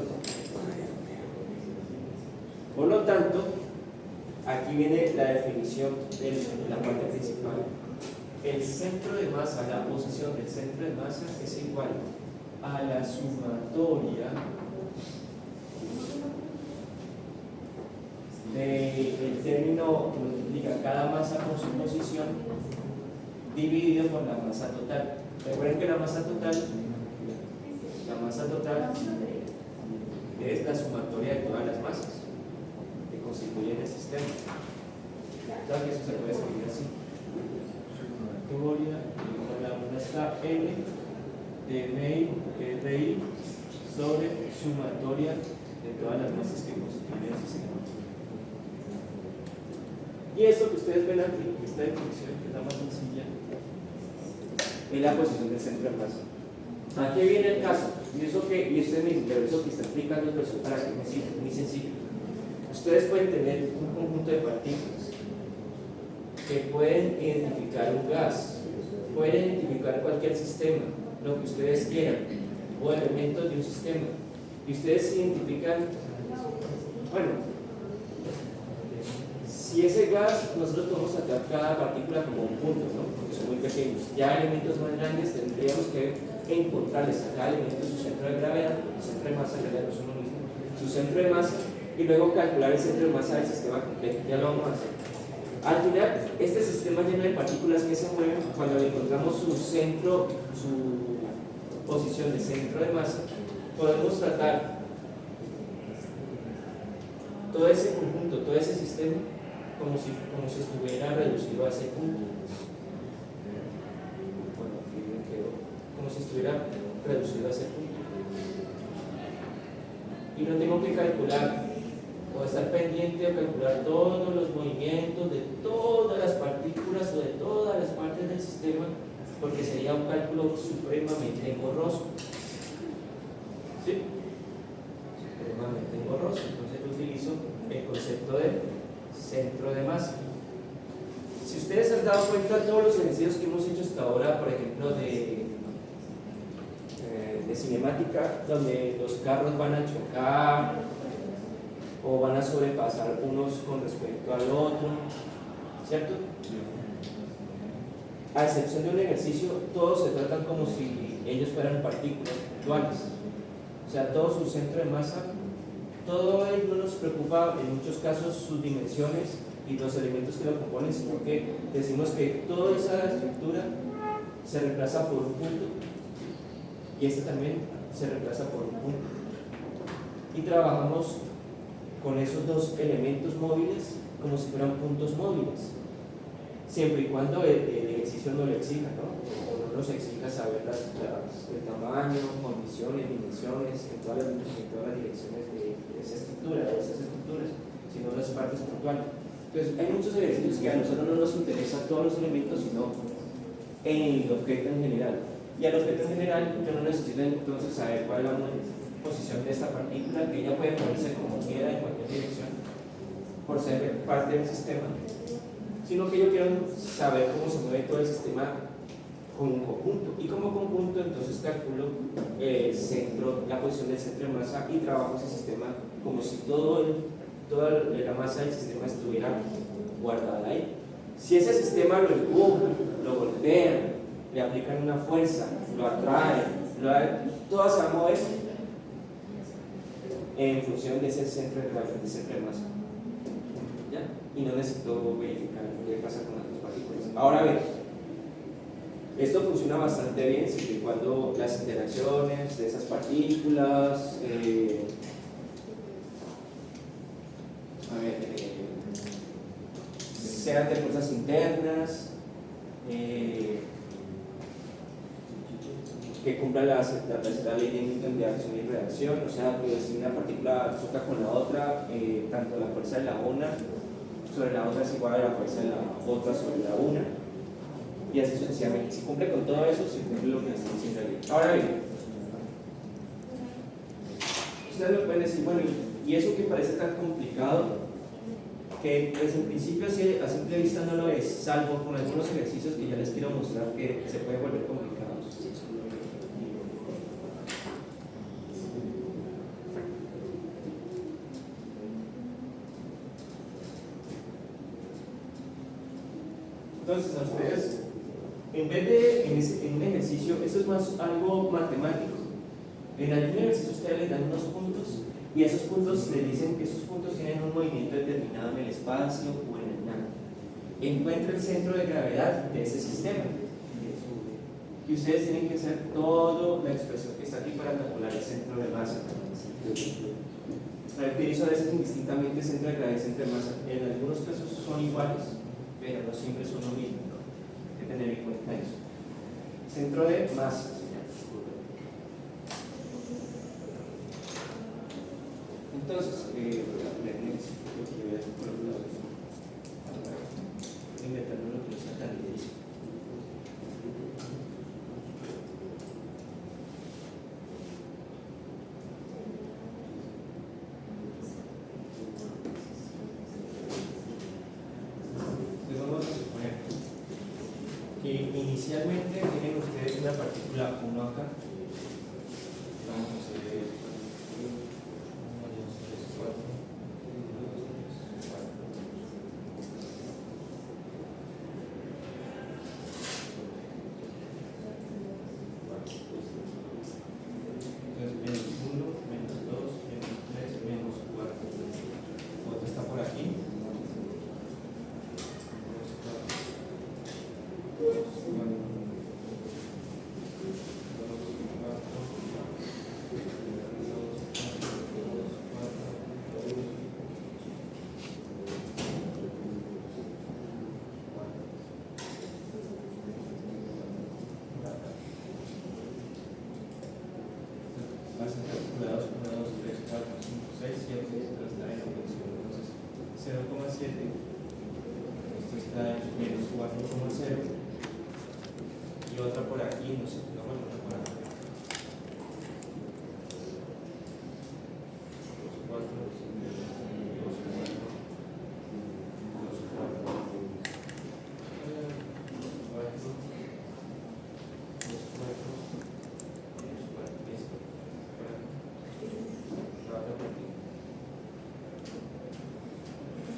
Por lo tanto, aquí viene la definición de la parte principal. El centro de masa, la posición del centro de masa es igual a la sumatoria del término que multiplica cada masa por su posición dividido por la masa total. Recuerden que la masa total es la sumatoria de todas las masas que constituyen el sistema. Claro que eso se puede escribir así. Sumatoria, una está N de RI sobre sumatoria de todas las masas que constituyen el sistema. Y esto que ustedes ven aquí, esta definición, que es la más sencilla, es la posición del centro de masa. Aquí viene el caso, y ustedes me dicen, pero eso que está explicando el profesor para que me sirva, muy sencillo. Ustedes pueden tener un conjunto de partículas que pueden identificar un gas, pueden identificar cualquier sistema, lo que ustedes quieran, o elementos de un sistema, y ustedes identifican, bueno, si ese gas, nosotros podemos sacar cada partícula como un punto, ¿no? Porque son muy pequeños. Ya elementos más grandes tendríamos que encontrarles a cada elemento su centro de gravedad, su centro de masa, en realidad no son lo mismo, su centro de masa, y luego calcular el centro de masa del sistema completo. Ya lo vamos a hacer. Al final, este sistema lleno de partículas que se mueven, cuando le encontramos su centro, su posición de centro de masa, podemos tratar todo ese conjunto, todo ese sistema, como si estuviera reducido a ese punto. Bueno, aquí me quedo. Como si estuviera reducido a ese punto. Y no tengo que calcular o estar pendiente de calcular todos los movimientos de todas las partículas o de todas las partes del sistema, porque sería un cálculo supremamente engorroso. ¿Sí? Supremamente engorroso. Entonces yo utilizo el concepto de centro de masa. Si ustedes se han dado cuenta de todos los ejercicios que hemos hecho hasta ahora, por ejemplo de cinemática, donde los carros van a chocar o van a sobrepasar unos con respecto al otro, ¿cierto? A excepción de un ejercicio, todos se tratan como si ellos fueran partículas virtuales, o sea, todo su centro de masa, todo no nos preocupa en muchos casos sus dimensiones y los elementos que lo componen, sino que decimos que toda esa estructura se reemplaza por un punto y este también se reemplaza por un punto, y trabajamos con esos dos elementos móviles como si fueran puntos móviles, siempre y cuando el ejercicio no lo exija, ¿no? O no nos exija saber el tamaño, condiciones, dimensiones, en todas las direcciones de esa estructura, de esas estructuras, sino las partes puntuales. Entonces, hay muchos ejercicios que a nosotros no nos interesan todos los elementos, sino en el objeto en general. Y al objeto en general, yo no necesito entonces saber cuál es la posición de esta partícula, que ella puede moverse como quiera en cualquier dirección, por ser parte del sistema, sino que yo quiero saber cómo se mueve todo el sistema como un conjunto. Y como conjunto, entonces calculo el centro, la posición del centro de masa y trabajo ese sistema como si toda la masa del sistema estuviera guardada ahí. Si ese sistema lo empuja, lo golpea, le aplican una fuerza, lo atrae, todo se va a mover en función de ese centro de masa. ¿Ya? Y no necesito verificar qué pasa con las otras partículas. Ahora bien, esto funciona bastante bien siempre y cuando las interacciones de esas partículas sean de fuerzas internas, que cumpla la ley de Newton de acción y reacción, o sea, pues, si una partícula choca con la otra, tanto la fuerza de la una sobre la otra es igual a la fuerza de la otra sobre la una, y así sucesivamente. Si cumple con todo eso, se cumple lo que está diciendo ahí. Ahora bien, ustedes me pueden decir, bueno, ¿y eso que parece tan complicado? Que pues en principio a simple vista no lo es, salvo con algunos ejercicios que ya les quiero mostrar que se pueden volver complicados. Entonces a ustedes, en vez de en un ejercicio, esto es más algo matemático. En algún ejercicio ustedes les dan unos puntos y esos puntos les dicen que esos puntos tienen un movimiento determinado en el espacio o en el nada. Encuentra el centro de gravedad de ese sistema. Y ustedes tienen que hacer toda la expresión que está aquí para calcular el centro de masa. Utilizo a veces indistintamente centro de gravedad y centro de masa. En algunos casos son iguales, pero no siempre son lo mismo. Hay que tener en cuenta eso. Centro de masa. Entonces, voy a inventarme lo que no sea tan difícil. Entonces vamos a suponer que inicialmente tienen ustedes una partícula 1 acá. Vamos a hacer y otra por aquí, no sé, no, bueno, otra por acá. 2, 4, 2, 4, 2, 4, 2, 4,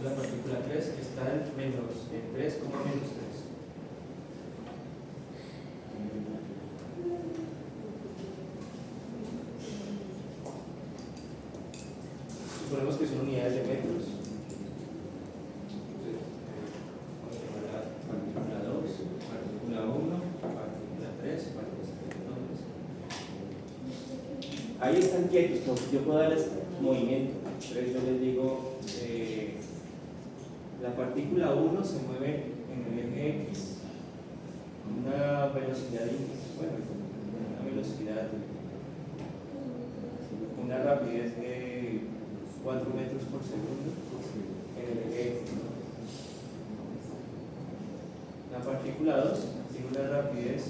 la partícula 3 que está en menos 3, menos 3. Suponemos que son unidades de metros. Partícula 2, partícula 1, partícula 3, partícula 2. Ahí están quietos, pues yo puedo darles movimiento. Entonces yo les digo La partícula 1 se mueve en el eje X con una velocidad, una rapidez de 4 metros por segundo en el eje X. La partícula 2 tiene una rapidez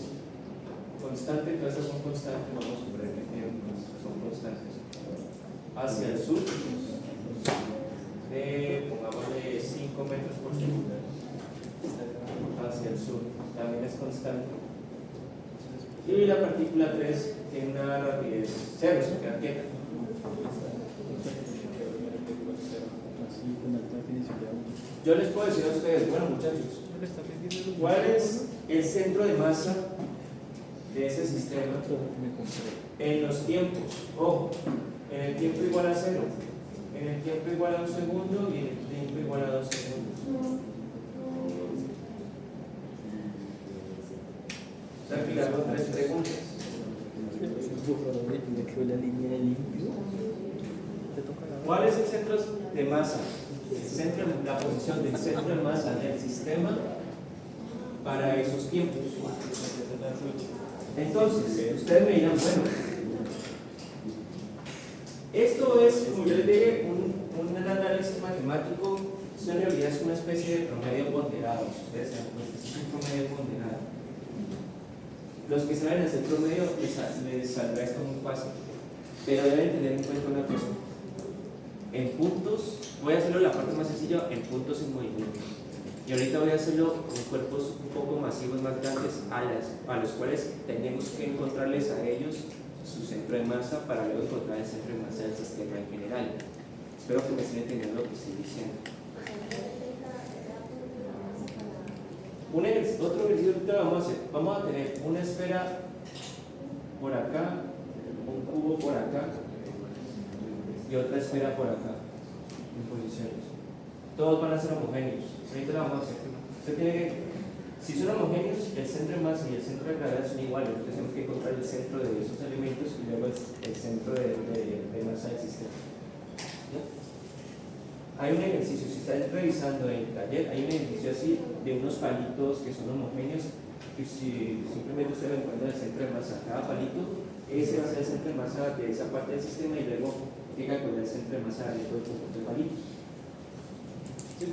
constante, todas estas son constantes, vamos a suponer que son constantes. Hacia el sur, pongámosle 5 metros por segundo. Hacia el sur, también es constante. Y la partícula 3 tiene una rapidez 0, se queda quieta. Yo les puedo decir a ustedes, bueno muchachos, ¿cuál es el centro de masa de ese sistema en los tiempos? Ojo, en el tiempo igual a 0, en el tiempo igual a 1 segundo y en el tiempo igual a 2 segundos. O sea, aquí le hago 3 preguntas. ¿Cuál es el centro de masa? La posición del centro de masa del sistema para esos tiempos. Entonces, ustedes me dirán, bueno, esto es, como yo les dije, un análisis matemático. Esto en realidad es una especie de promedio ponderado. Ustedes saben lo que es un promedio ponderado. Los que saben hacer promedio les saldrá esto muy fácil, pero deben tener en cuenta una cosa. En puntos, voy a hacerlo la parte más sencilla, en puntos en movimiento. Y ahorita voy a hacerlo con cuerpos un poco masivos, más grandes, a los cuales tenemos que encontrarles a ellos su centro de masa para luego encontrar el centro de masa del sistema en general. Espero que me estén entendiendo lo que estoy diciendo. Otro ejercicio que vamos a hacer, vamos a tener una esfera por acá, un cubo por acá y otra esfera por acá en posiciones. Todos van a ser homogéneos. Ahorita lo vamos a hacer. Usted tiene que, si son homogéneos, el centro de masa y el centro de gravedad son iguales. Entonces tenemos que encontrar el centro de esos elementos y luego el centro de masa del sistema. ¿Ya? Hay un ejercicio, si están revisando en el taller, hay un ejercicio así de unos palitos que son homogéneos, que si simplemente usted le encuentra el centro de masa a cada palito, ese va a ser el centro de masa de esa parte del sistema y luego llega con el centro de masa de todo el conjunto de palitos. ¿Sí?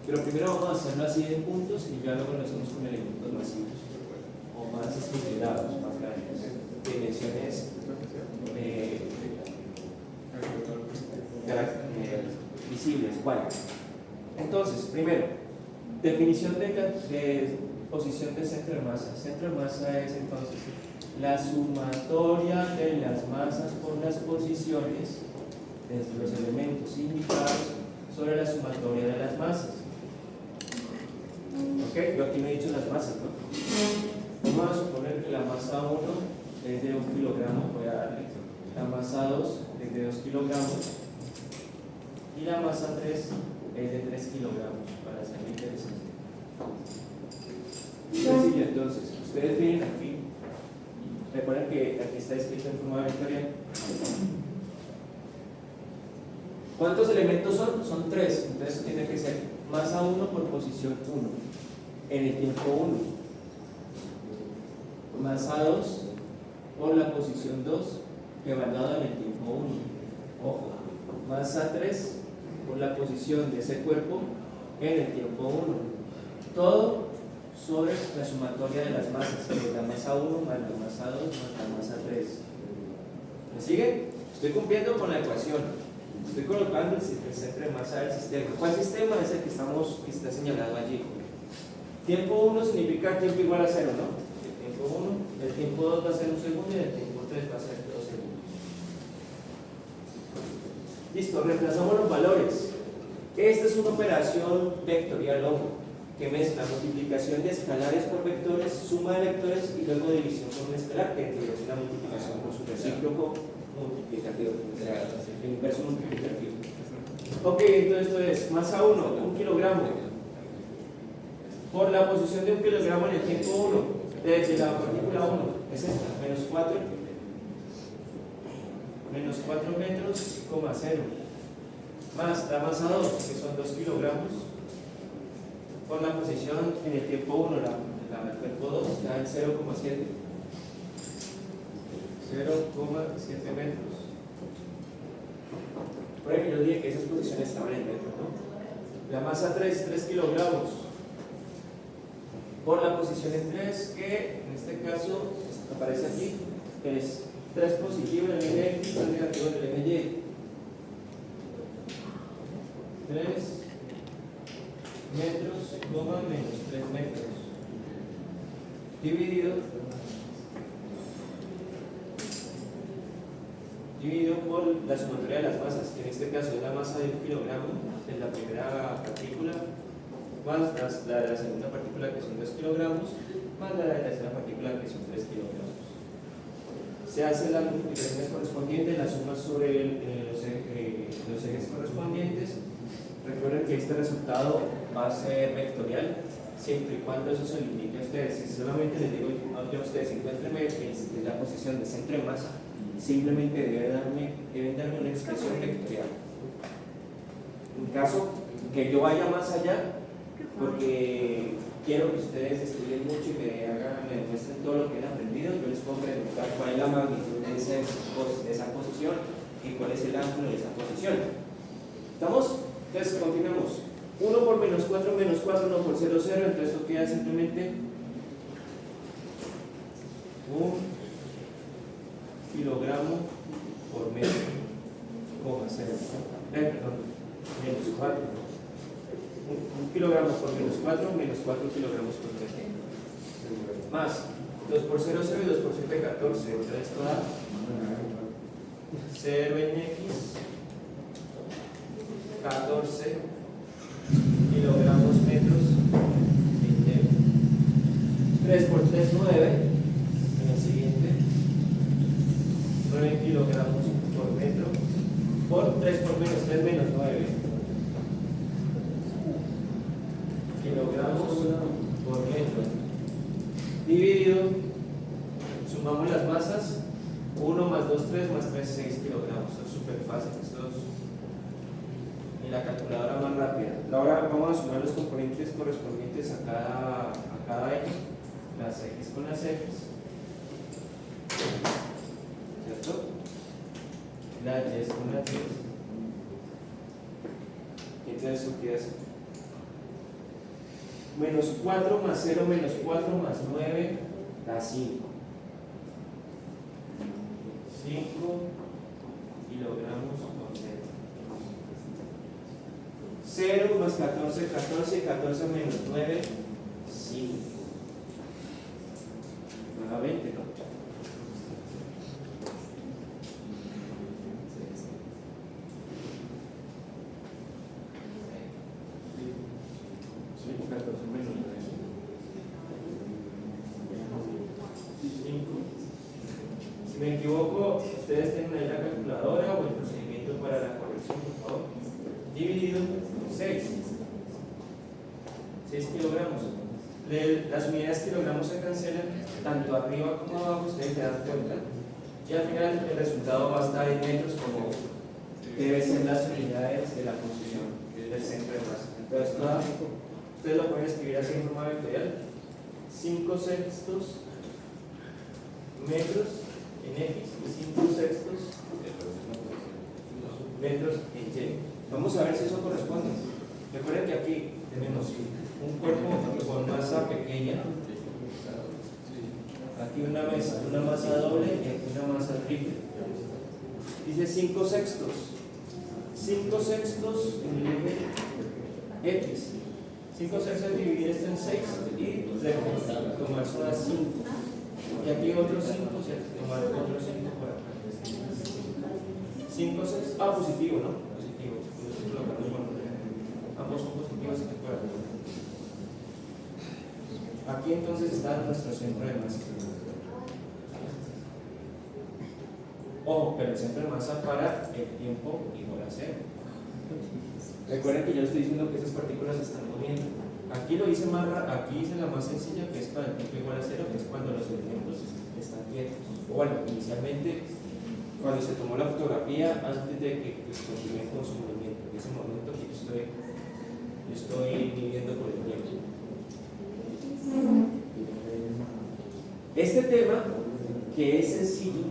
Pero primero vamos a hacerlo así en puntos y ya luego lo hacemos con elementos masivos o más estructurados, más grandes, dimensiones visibles. Bueno, entonces, primero, definición de posición del centro de masa. El centro de masa es entonces la sumatoria de las masas por las posiciones de los elementos indicados sobre la sumatoria de las masas. Ok, yo aquí no he dicho las masas, ¿no? Vamos a suponer que la masa 1 es de 1 kilogramo, voy a darle. La masa 2 es de 2 kilogramos. Y la masa 3 es de 3 kilogramos, para ser interesante. Sencillo, entonces, ustedes vienen aquí, recuerden que aquí está escrito en forma vectorial. ¿Cuántos elementos son? Son 3, entonces tiene que ser masa 1 por posición 1, en el tiempo 1. Masa 2 por la posición 2, evaluada en el tiempo 1. Ojo, masa 3 por la posición de ese cuerpo en el tiempo 1. Todo sobre la sumatoria de las masas, que es la masa 1 más la masa 2 más la masa 3. ¿Me siguen? Estoy cumpliendo con la ecuación. Estoy colocando el centro de masa del sistema. ¿Cuál sistema es el que está señalado allí? Tiempo 1 significa tiempo igual a 0, ¿no? El tiempo 1, el tiempo 2 va a ser 1 segundo y el tiempo 3 va a ser 2 segundos. Listo, reemplazamos los valores. Esta es una operación vectorial, ojo, que mezcla multiplicación de escalares por vectores, suma de vectores y luego división por un escalar, que es una multiplicación por su recíproco multiplicativo, el inverso multiplicativo. Ok, entonces esto es masa 1, 1 kilogramo, por la posición de 1 kilogramo en el tiempo 1, desde la partícula 1, es esta, menos 4 metros, 0. más la masa 2, que son 2 kilogramos, por la posición en el tiempo 1, el cuerpo 2, da en 0,7 metros. Por ejemplo, yo dije que esas posiciones estaban en metros, ¿no? La masa 3, 3 kilogramos, por la posición en 3, que en este caso aparece aquí, que es 3 positivo en el eje X, 3 negativo en el eje Y. 3 metros, menos 3 metros, dividido por la sumatoria de las masas, que en este caso es la masa de 1 kilogramo en la primera partícula, más la de la segunda partícula, que son 2 kilogramos, más la de la tercera partícula, que son 3 kilogramos. Se hace la multiplicación correspondiente, la suma sobre los ejes correspondientes. Recuerden que este resultado va a ser vectorial, siempre y cuando eso se limite a ustedes. Si solamente les digo a ustedes, encuéntrenme la posición de centro de masa, simplemente deben darme una expresión vectorial. En caso que yo vaya más allá, porque quiero que ustedes estudien mucho y me demuestren todo lo que han aprendido, yo les puedo preguntar cuál es la magnitud de esa posición y cuál es el ángulo de esa posición. ¿Estamos? Entonces continuamos. 1 por menos 4, 1 por 0, 0, entonces esto queda simplemente 1 kilogramo por metro, menos 4. 1 kilogramo por menos 4 kilogramos por metro. Más 2 por 0, 0 y 2 por 7, 14. Entonces esto da 0 en X, 14 kilogramos metros en Y. 3 por 3, 9. En el siguiente, 9 kilogramos por metro, por 3 por menos 3 menos 9 kilogramos por metro, dividido, sumamos las masas, 1 más 2, 3 más 3, 6 kilogramos. Esto es súper fácil, esto es en la calculadora más rápida. Ahora vamos a sumar los componentes correspondientes a cada eje, las X con las X, ¿cierto? Las Y con las Y. Y entonces eso queda así. Menos 4 más 0 menos 4 más 9 da 5. 5 kilogramos por metro. 0 más 14, 14, 14 menos 9, 5. Nuevamente, ¿no? Si me equivoco, ustedes tienen ahí la calculadora o el procedimiento para la corrección, por favor. Dividido 6. 6 kilogramos. Las unidades kilogramos se cancelan, tanto arriba como abajo, ustedes se dan cuenta. Y al final el resultado va a estar en metros, como deben ser las unidades de la posición del centro de masa. Entonces, ustedes lo pueden escribir así en forma vectorial: 5 sextos metros en X y 5 sextos metros en Y. Vamos a ver si eso corresponde. Recuerden que aquí tenemos un cuerpo con masa pequeña, aquí una masa doble y aquí una masa triple. Dice 5 sextos. 5 sextos en el eje X. 5 sextos es dividir esto en 6 y tomar solo 5. Y aquí otros 5, tomar otros 5 por acá. 5 sextos. Positivo, ¿no? Positivo. Ambos son positivos, así que por acá. Aquí entonces está nuestro centro de masa. Ojo, pero el centro de masa para el tiempo igual a 0. Recuerden que yo les estoy diciendo que esas partículas se están moviendo. Aquí lo hice aquí hice la más sencilla, que es para el tiempo igual a 0, que es cuando los elementos están quietos. O bueno, inicialmente, cuando se tomó la fotografía antes de que continúen con su movimiento. en ese momento que yo estoy viviendo con el tiempo. Este tema, que es sencillo,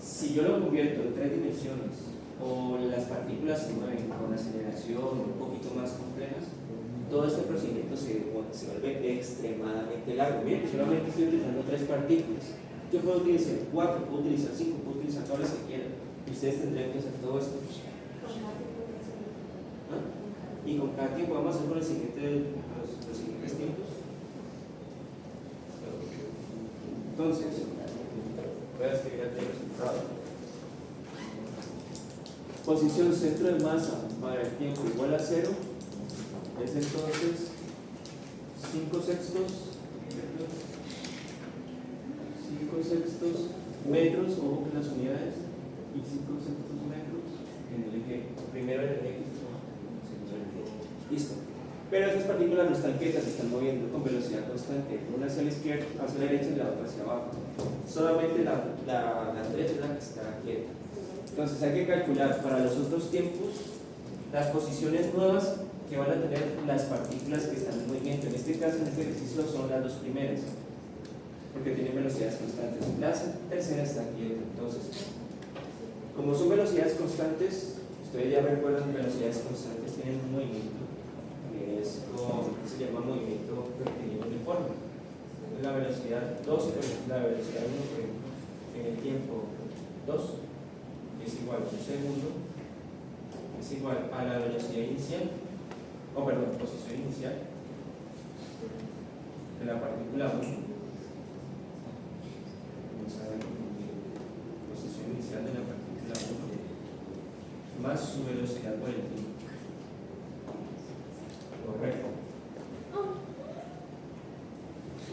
si yo lo convierto en 3 dimensiones o las partículas se mueven con aceleración un poquito más complejas, todo este procedimiento se vuelve extremadamente largo. Bien, solamente estoy utilizando 3 partículas. Yo puedo utilizar 4, puedo utilizar 5, puedo utilizar todas las que quieran. Y ustedes tendrían que hacer todo esto. ¿Ah? Y con cada tiempo vamos a hacer con los siguientes tiempos. Entonces, voy a escribir aquí el resultado. Posición centro de masa para el tiempo igual a 0 es entonces 5/6 metros o las unidades y 5/6 metros en el eje, primero en el eje X, segundo en el eje. Listo. Pero esas partículas no están quietas, se están moviendo con velocidad constante, una hacia la izquierda, hacia la derecha y la otra hacia abajo. Solamente la derecha es la que está quieta. Entonces hay que calcular para los otros tiempos las posiciones nuevas que van a tener las partículas que están en movimiento. En este caso, en este ejercicio, son las 2 primeras, porque tienen velocidades constantes. La tercera está quieta. Entonces, como son velocidades constantes, ustedes ya recuerdan que velocidades constantes tienen un movimiento que se llama movimiento rectilíneo uniforme. La velocidad 2, la velocidad 1, por ejemplo, en el tiempo 2 es igual a un segundo, es igual a la velocidad inicial, posición inicial de la partícula 1. Vamos a ver, posición inicial de la partícula 1 más su velocidad por el tiempo. Correcto.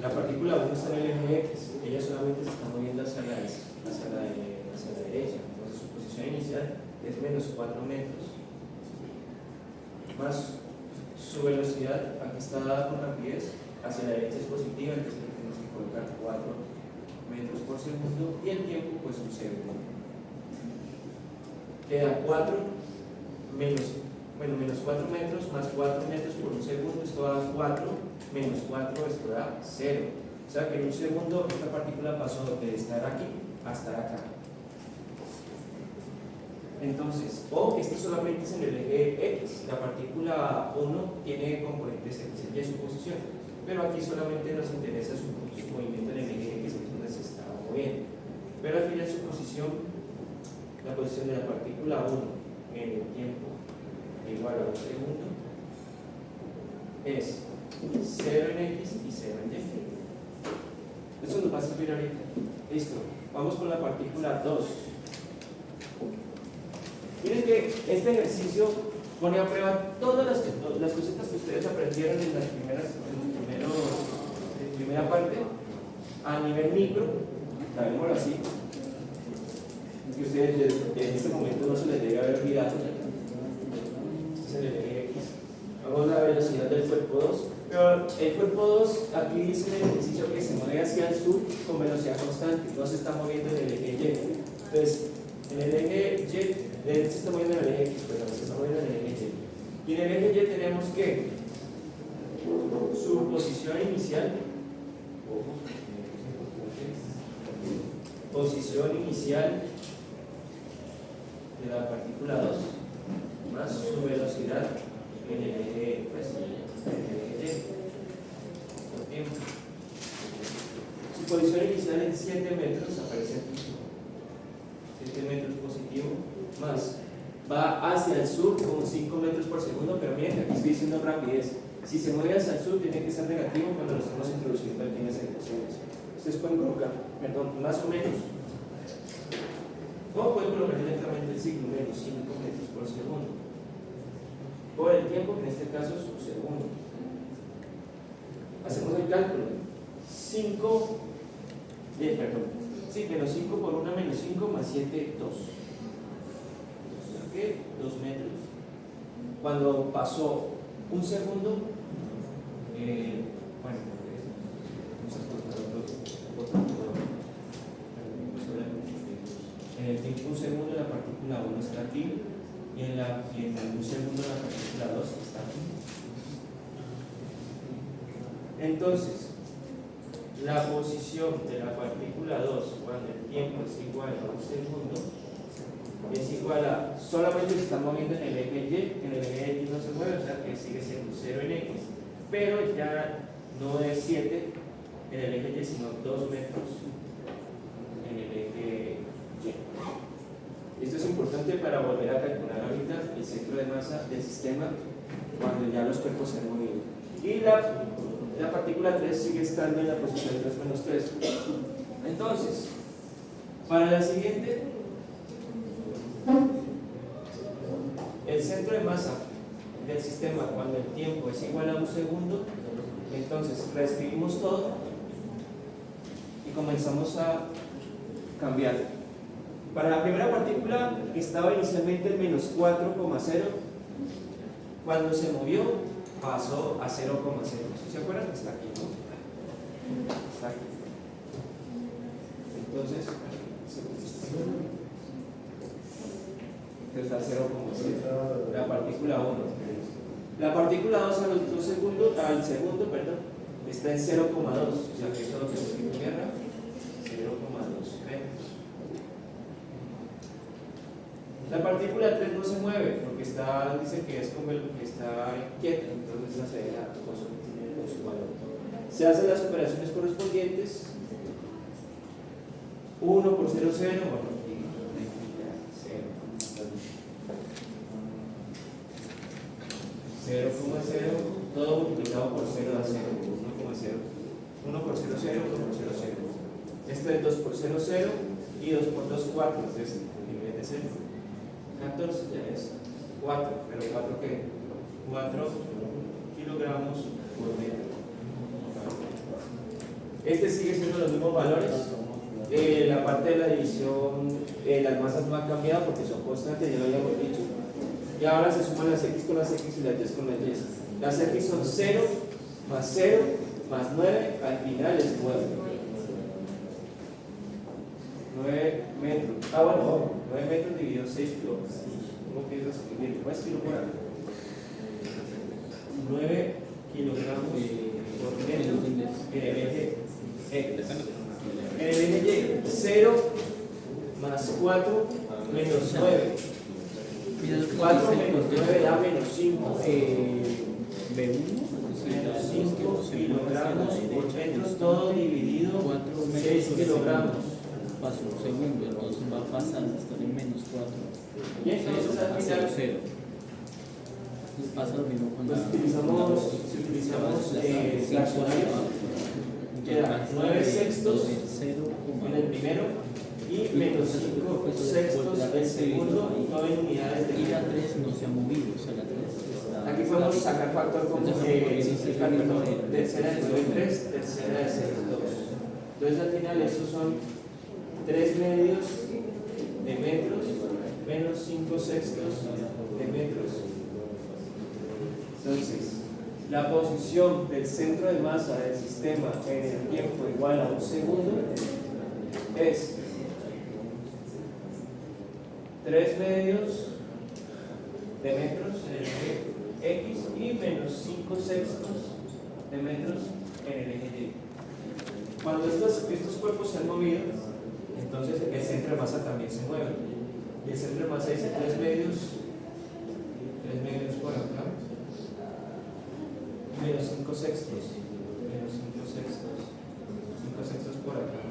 La partícula 1 está en el eje X, ella solamente se está moviendo hacia la derecha, entonces su posición inicial es menos 4 metros, más su velocidad, aquí está dada con rapidez, hacia la derecha es positiva, entonces tenemos que colocar 4 metros por segundo y el tiempo pues un segundo. Queda 4 menos 4 metros más 4 metros por un segundo, esto da 4, menos 4, esto da 0. O sea que en un segundo esta partícula pasó de estar aquí a estar acá. Entonces, este solamente es en el eje X, la partícula 1 tiene componentes X y su posición, pero aquí solamente nos interesa su movimiento en el eje X, que es donde se está moviendo. Pero al final su posición, la posición de la partícula 1 en el tiempo igual a un segundo es 0 en X y 0 en Y. Eso nos va a servir ahorita. Listo. Vamos con la partícula 2. Miren que este ejercicio pone a prueba todas las cositas que ustedes aprendieron en las primera parte a nivel micro, llamémoslo así, que ustedes en este momento no se les debe haber olvidado. Este es el eje X. Vamos a la velocidad del cuerpo 2, pero el cuerpo 2 aquí dice en el ejercicio que se mueve hacia el sur con velocidad constante, no se está moviendo en el eje Y. Entonces, en el eje Y se está moviendo en el eje X, perdón, se está moviendo en el eje Y. Y en el eje Y tenemos que su posición inicial, de la partícula 2 más su velocidad en el eje, Y por tiempo. Su posición inicial en 7 metros aparece aquí. 7 metros positivo, más va hacia el sur con 5 metros por segundo, pero miren que aquí estoy diciendo rapidez. Si se mueve hacia el sur, tiene que ser negativo cuando lo estamos introduciendo aquí en las ecuaciones. Ustedes pueden colocar, más o menos, o pueden colocar directamente el signo, menos 5 metros por segundo, por el tiempo, que en este caso es un segundo. Hacemos el cálculo. Menos 5 por 1 menos 5 más 7, 2. ¿Qué? 2 metros. Cuando pasó un segundo, en el tiempo un segundo la partícula 1 está aquí, y en un segundo la partícula 2 está aquí. Entonces, la posición de la partícula 2 cuando el tiempo es igual a un segundo es igual a, solamente se está moviendo en el eje Y, en el eje X no se mueve, o sea que sigue siendo 0 en X, pero ya no es 7 en el eje Y, sino 2 metros en el eje Y. Esto es importante para volver a calcular ahorita el centro de masa del sistema cuando ya los cuerpos se han movido. Y la partícula 3 sigue estando en la posición 3 menos 3. Entonces, para la siguiente, el centro de masa del sistema cuando el tiempo es igual a un segundo, entonces reescribimos todo y comenzamos a cambiar. Para la primera partícula estaba inicialmente en menos 4,0, cuando se movió pasó a 0,0. ¿Se acuerdan? Está aquí, ¿no? Está aquí. Entonces, está 0,0. La partícula 1. La partícula 2 al segundo, está en 0,2. O sea que esto es lo que se tierra, 0,2 metros. La partícula 3 no se mueve porque dice que es como el que está quieto, entonces esa se deja con su valor. Se hacen las operaciones correspondientes. 1 por 0, 0, bueno, 0,0, todo multiplicado por 0 da 0, 1,0. 1 por 0, 0, 1 por 0, 0. Esto es 2 por 0, 0 y 2 por 2, 4, entonces el nivel de 0. 14 ya es 4, pero 4 ¿qué? 4 kilogramos por metro. Este sigue siendo los mismos valores. La parte de la división, las masas no han cambiado porque son constantes, ya lo habíamos dicho. Y ahora se suman las X con las X y las Y con las Y. Las X son 0 más 0 más 9, al final es 9. 9 metros. Ah, bueno, 9 metros dividido 6 kilómetros. ¿Cómo piensas escribir? ¿Cuál es kilo por acá? 9 kilogramos por metro en el eje X. En el eje Y, 0 más 4 menos 9. 4 menos 9 da menos 5. Menos 5 kilogramos por metro, todo dividido 6 kilogramos. Paso segundo, entonces va a pasar a estar en menos 4. Y entonces al final, pasa lo mismo cuando utilizamos fraccionarios. Queda 9 sextos en el primero y menos 5 sextos en el segundo, y todo en unidades de y la 3 no se ha movido, o sea, la 3 está. Aquí podemos sacar factor como tercera de 9, 3, tercera de 6, 2. Entonces al final estos son 3 medios de metros menos 5 sextos de metros. Entonces, la posición del centro de masa del sistema en el tiempo igual a un segundo es 3 medios de metros en el eje X y menos 5 sextos de metros en el eje Y. Cuando estos cuerpos se han movido, entonces el centro de masa también se mueve. Y el centro de masa dice 3 medios por acá, menos 5 sextos, menos 5 sextos, 5 sextos por acá.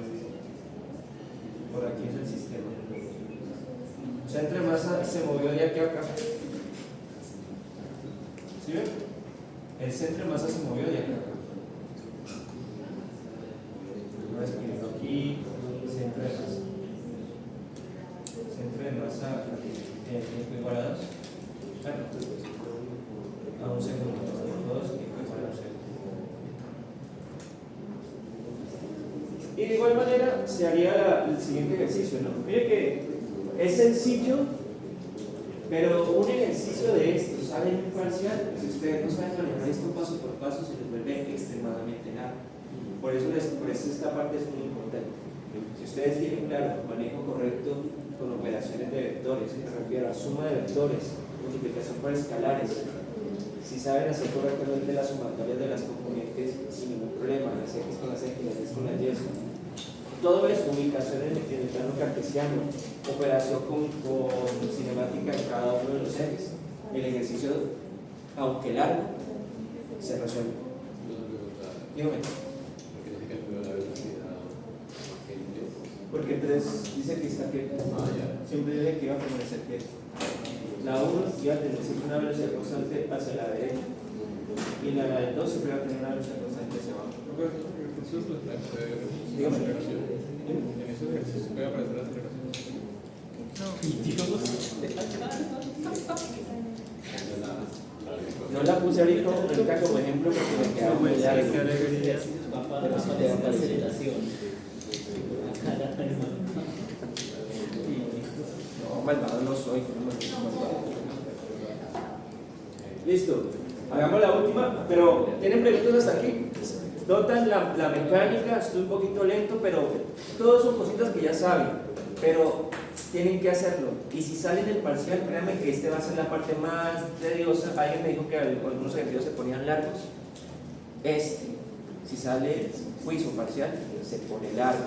Por aquí es el sistema. El centro de masa se movió de aquí a acá. ¿Sí ven? El centro de masa se movió de aquí a acá. Voy a escribirlo aquí, centro de masa. Centro de masa igual a 2. A un segundo. 2 igual a 0. Y de igual manera se haría el siguiente ejercicio, ¿no? Mire que es sencillo, pero un ejercicio de estos sale en un parcial, si ustedes no saben manejar esto paso por paso, se les vuelve extremadamente largo. Por eso esta parte es muy importante. Si ustedes tienen claro el manejo correcto con operaciones de vectores, me refiero a suma de vectores, multiplicación por escalares. Si saben hacer correctamente las sumatorias de las componentes sin ningún problema, las x con las x, las y con las y. Todo eso, ubicación en el plano cartesiano, operación con cinemática en cada uno de los ejes. El ejercicio, aunque largo, se resuelve. Dígame. Porque 3 dice que está que siempre dice que iba a permanecer que la 1 iba a tener siempre una velocidad constante hacia la derecha y la del 2 siempre va a tener una velocidad constante hacia abajo. Dígame. En esos ejercicios puede aparecer la aceleración. No la puse ahorita como ejemplo porque me queda muy largo. Pero si te da la aceleración. No, malvado no soy. Listo. Hagamos la última, pero ¿tienen preguntas hasta aquí? Notan la mecánica, estoy un poquito lento, pero todos son cositas que ya saben, pero tienen que hacerlo. Y si salen del parcial, créanme que este va a ser la parte más tediosa. Alguien me dijo que algunos ejercicios se ponían largos. Si sale quiz o parcial, se pone largo.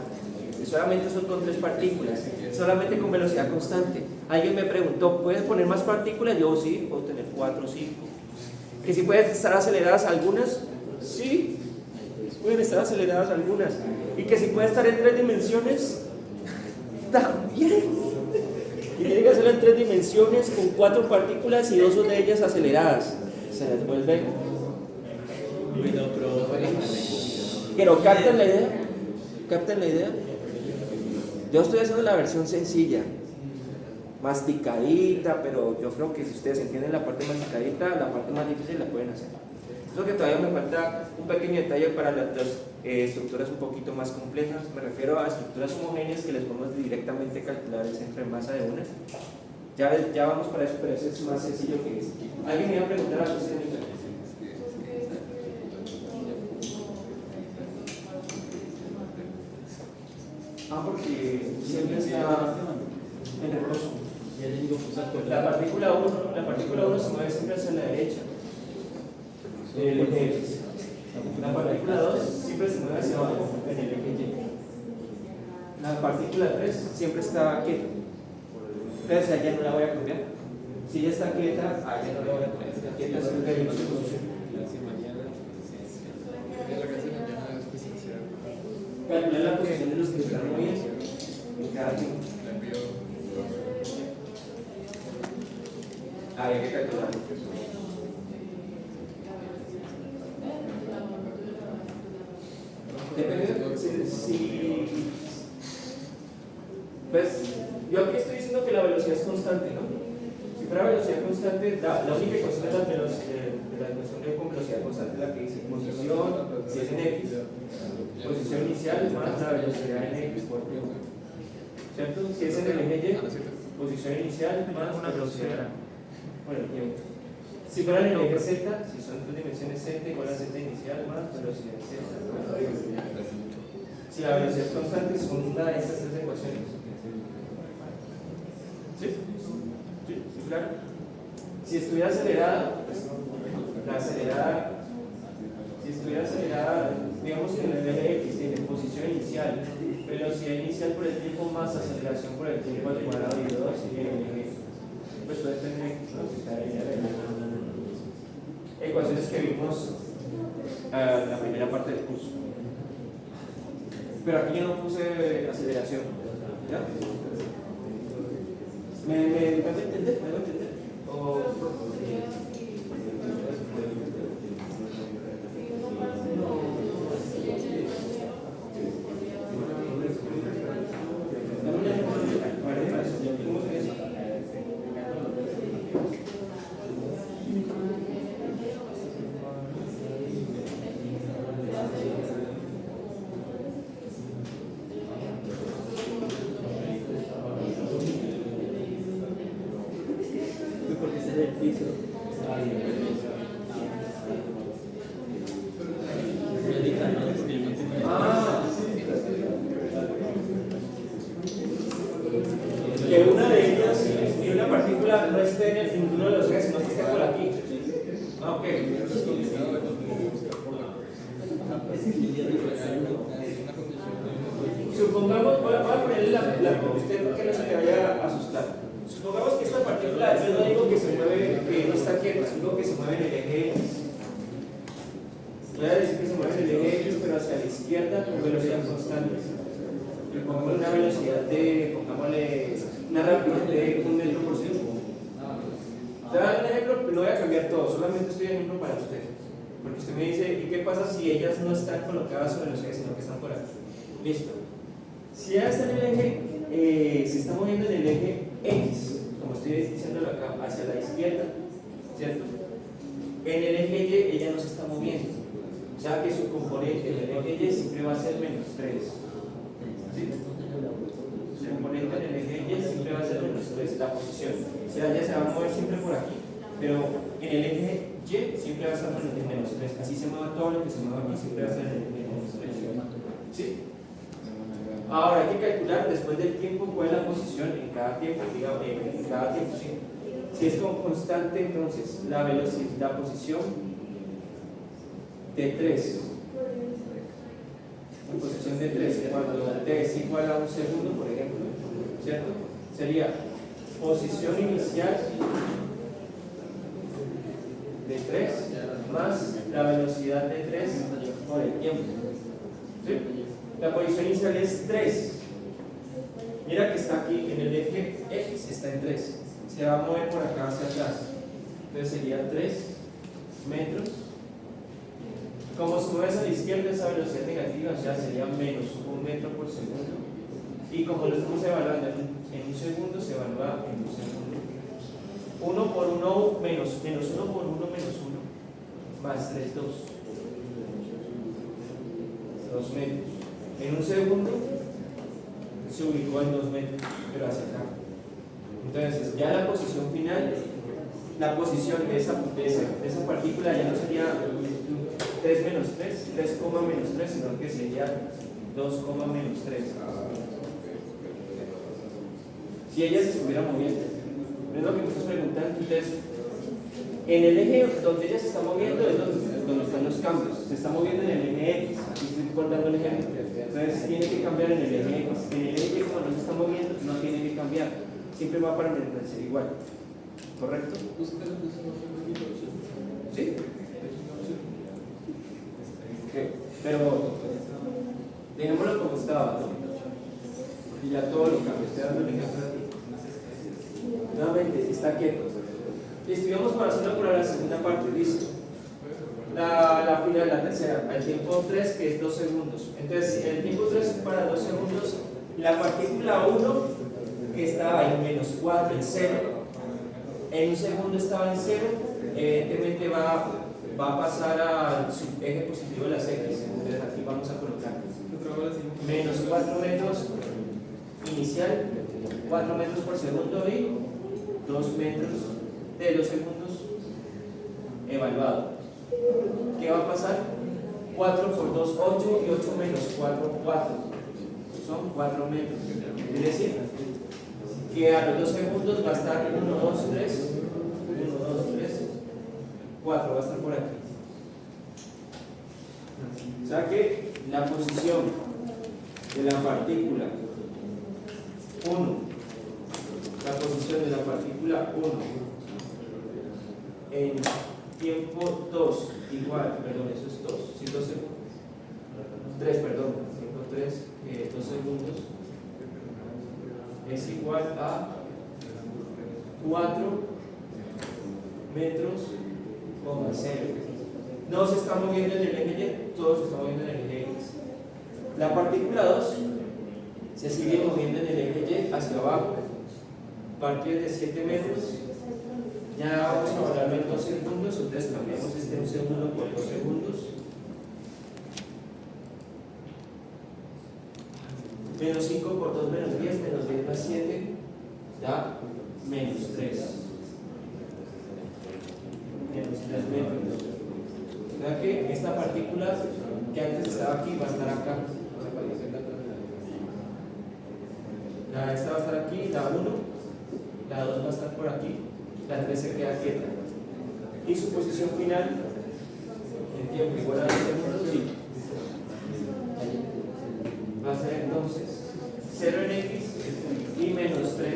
Y solamente son con 3 partículas, solamente con velocidad constante. Alguien me preguntó, ¿puedes poner más partículas? Yo sí, puedo tener 4 o 5. ¿Que si pueden estar aceleradas algunas? Sí, pueden estar aceleradas algunas. ¿Y que si puede estar en 3 dimensiones? También. Y tiene que ser en 3 dimensiones con 4 partículas y 2 de ellas aceleradas. Se les vuelve. Pero ¿captan la idea? ¿Captan la idea? Yo estoy haciendo la versión sencilla, masticadita, pero yo creo que si ustedes entienden la parte masticadita, la parte más difícil la pueden hacer. Creo que todavía me falta un pequeño detalle para las estructuras un poquito más complejas. Me refiero a estructuras homogéneas que les podemos directamente calcular el centro de masa de una. Ya vamos para eso, pero eso es más sencillo que eso. ¿Alguien me iba a preguntar algo? Porque siempre está en reposo. La partícula 1 se mueve siempre hacia la derecha. El eje X. La partícula 2 siempre se mueve hacia abajo en el eje Y. La partícula 3 siempre está quieta. Entonces allá no la voy a cambiar. Si ella está quieta, allá no la voy a cambiar. Está quieta siempre hay una solución. Calcular la posición de los que están moviendo en cada tiempo. Hay que calcularlo. Depende si pues yo aquí estoy diciendo que la velocidad es constante, ¿no? Si fuera velocidad constante, la única constante de la ecuación con velocidad constante es la que dice posición, si es en X, posición inicial más la velocidad en X por tiempo, ¿cierto? Si es en el eje Y, posición inicial más la velocidad por el tiempo. Si fuera en el eje Z, si son 3 dimensiones Z igual a Z inicial más velocidad Z. Si la velocidad es constante, son una de estas 3 ecuaciones. ¿Sí? ¿Sí? Claro. Si estuviera acelerada, pues, la acelerada, si estuviera acelerada, digamos que en el eje X tiene posición inicial, velocidad inicial por el tiempo más aceleración por el tiempo al cuadrado y 2 y en el eje, pues puede tener ecuaciones que vimos en la primera parte del curso. Pero aquí yo no puse aceleración. ¿Ya? ¿Me voy a entender? ¿Me voy a entender? Porque ese es el piso. Voy a decir que se mueve en el eje X, pero hacia la izquierda con velocidad constante. Y pongámosle una velocidad de, pongámosle una rapidez de 1 metro por segundo. Te voy a dar un ejemplo, no voy a cambiar todo, solamente estoy de ejemplo para usted. Porque usted me dice, ¿y qué pasa si ellas no están colocadas sobre los ejes, sino que están por aquí? Listo. Si ella está en el eje, se está moviendo en el eje X, como estoy diciéndolo acá, hacia la izquierda, ¿cierto? En el eje Y ella no se está moviendo. O sea que su componente en el eje Y siempre va a ser menos 3. ¿Sí? Su componente en el eje Y siempre va a ser menos 3, la posición. O sea, ella se va a mover siempre por aquí, pero en el eje Y siempre va a estar en menos 3. Así se mueva todo lo que se mueva aquí, siempre va a ser en el eje menos 3. ¿Sí? Ahora hay que calcular después del tiempo cuál es la posición en cada tiempo, digamos, en cada tiempo, ¿sí? Si es con constante, entonces la velocidad, la posición de 3, la posición de 3, cuando t es igual a 1 segundo, por ejemplo, ¿cierto? Sería posición inicial de 3 más la velocidad de 3 por el tiempo. ¿Sí? La posición inicial es 3. Mira que está aquí en el eje X, está en 3. Se va a mover por acá hacia atrás. Entonces sería 3 metros. Como se mueve hacia la izquierda, esa velocidad negativa, o sea, sería menos 1 metro por segundo. Y como lo estamos evaluando en un segundo, se evalúa en un segundo. 1 por 1 menos 1 por 1 menos 1 más 3, 2. 2 metros. En un segundo se ubicó en 2 metros, pero hacia acá. Entonces, ya la posición final, la posición de esa partícula ya no sería 3 menos 3, 3, menos 3, sino que sería 2, menos 3. Si ella se estuviera moviendo, es lo que me estás preguntando. Entonces, en el eje donde ella se está moviendo es donde están los cambios. Se está moviendo en el eje X. Aquí estoy contando el ejemplo. Entonces, tiene que cambiar en el eje X. En el eje Y, como no se está moviendo, no tiene que cambiar. Siempre va a permanecer igual. ¿Correcto? ¿Sí? Okay. Pero dejémoslo como estaba, ¿no? Porque ya todo lo cambió. Estoy dando el ejemplo a ti. Nuevamente, está quieto. Listo, y vamos para hacerlo por la segunda parte. Listo. La final, la tercera, el tiempo 3, que es 2 segundos. Entonces, el tiempo 3 para 2 segundos, la partícula 1, que estaba en menos 4, en 0, en un segundo estaba en 0, evidentemente va a pasar al eje positivo de las X. Entonces, aquí vamos a colocar menos 4 metros inicial, 4 metros por segundo y 2 metros de los segundos evaluado. ¿Qué va a pasar? 4 por 2, 8 y 8 menos 4, 4. Son 4 metros. Es decir, que a los 2 segundos va a estar 1, 2, 3, 1, 2, 3, 4, va a estar por aquí. O sea que la posición de la partícula 1, la posición de la partícula 1 en tiempo 2 igual, perdón, eso es 2, sí, 2 segundos, 3, perdón, tiempo 3, 2 segundos es igual a 4 metros, 0. No se está moviendo en el eje Y, todo se está moviendo en el eje X. La partícula 2 se sigue moviendo en el eje Y hacia abajo, partir de 7 metros. Ya vamos a evaluarlo en 2 segundos, entonces cambiamos este 1 segundo por 2 segundos. Menos 5 por 2 menos 10, menos 10 más 7, da menos 3. Menos 3 metros. O sea que esta partícula que antes estaba aquí va a estar acá. Esta va a estar aquí, la 1, la 2 va a estar por aquí, la 3 se queda quieta. Y su posición final, en tiempo igual a 2 segundos, sí. Va a ser entonces 0 en X y menos 3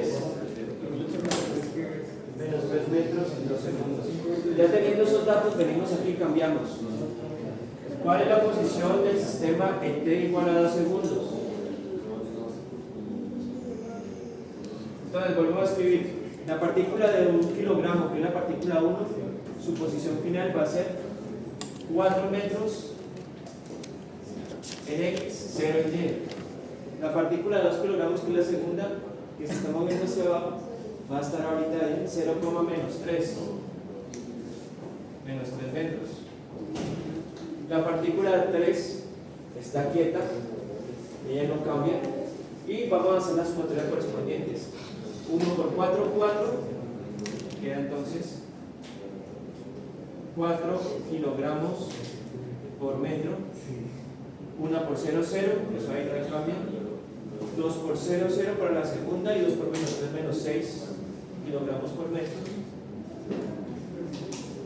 metros en 2 segundos. Ya teniendo esos datos, venimos aquí y cambiamos. ¿Cuál es la posición del sistema en t igual a 2 segundos? Entonces volvemos a escribir. La partícula de 1 kilogramo, que es la partícula 1, su posición final va a ser 4 metros en X, 0 en Y. La partícula de 2 kilogramos, que es la segunda, que se está moviendo hacia abajo, va a estar ahorita en 0, menos 3 metros. La partícula de 3 está quieta, ella no cambia, y vamos a hacer las sumatorias correspondientes. 1 por 4, 4, queda entonces 4 kilogramos por metro. 1 por 0, 0, eso ahí no cambia. 2 por 0, 0 para la segunda, y 2 por menos 3, menos 6 kilogramos por metro.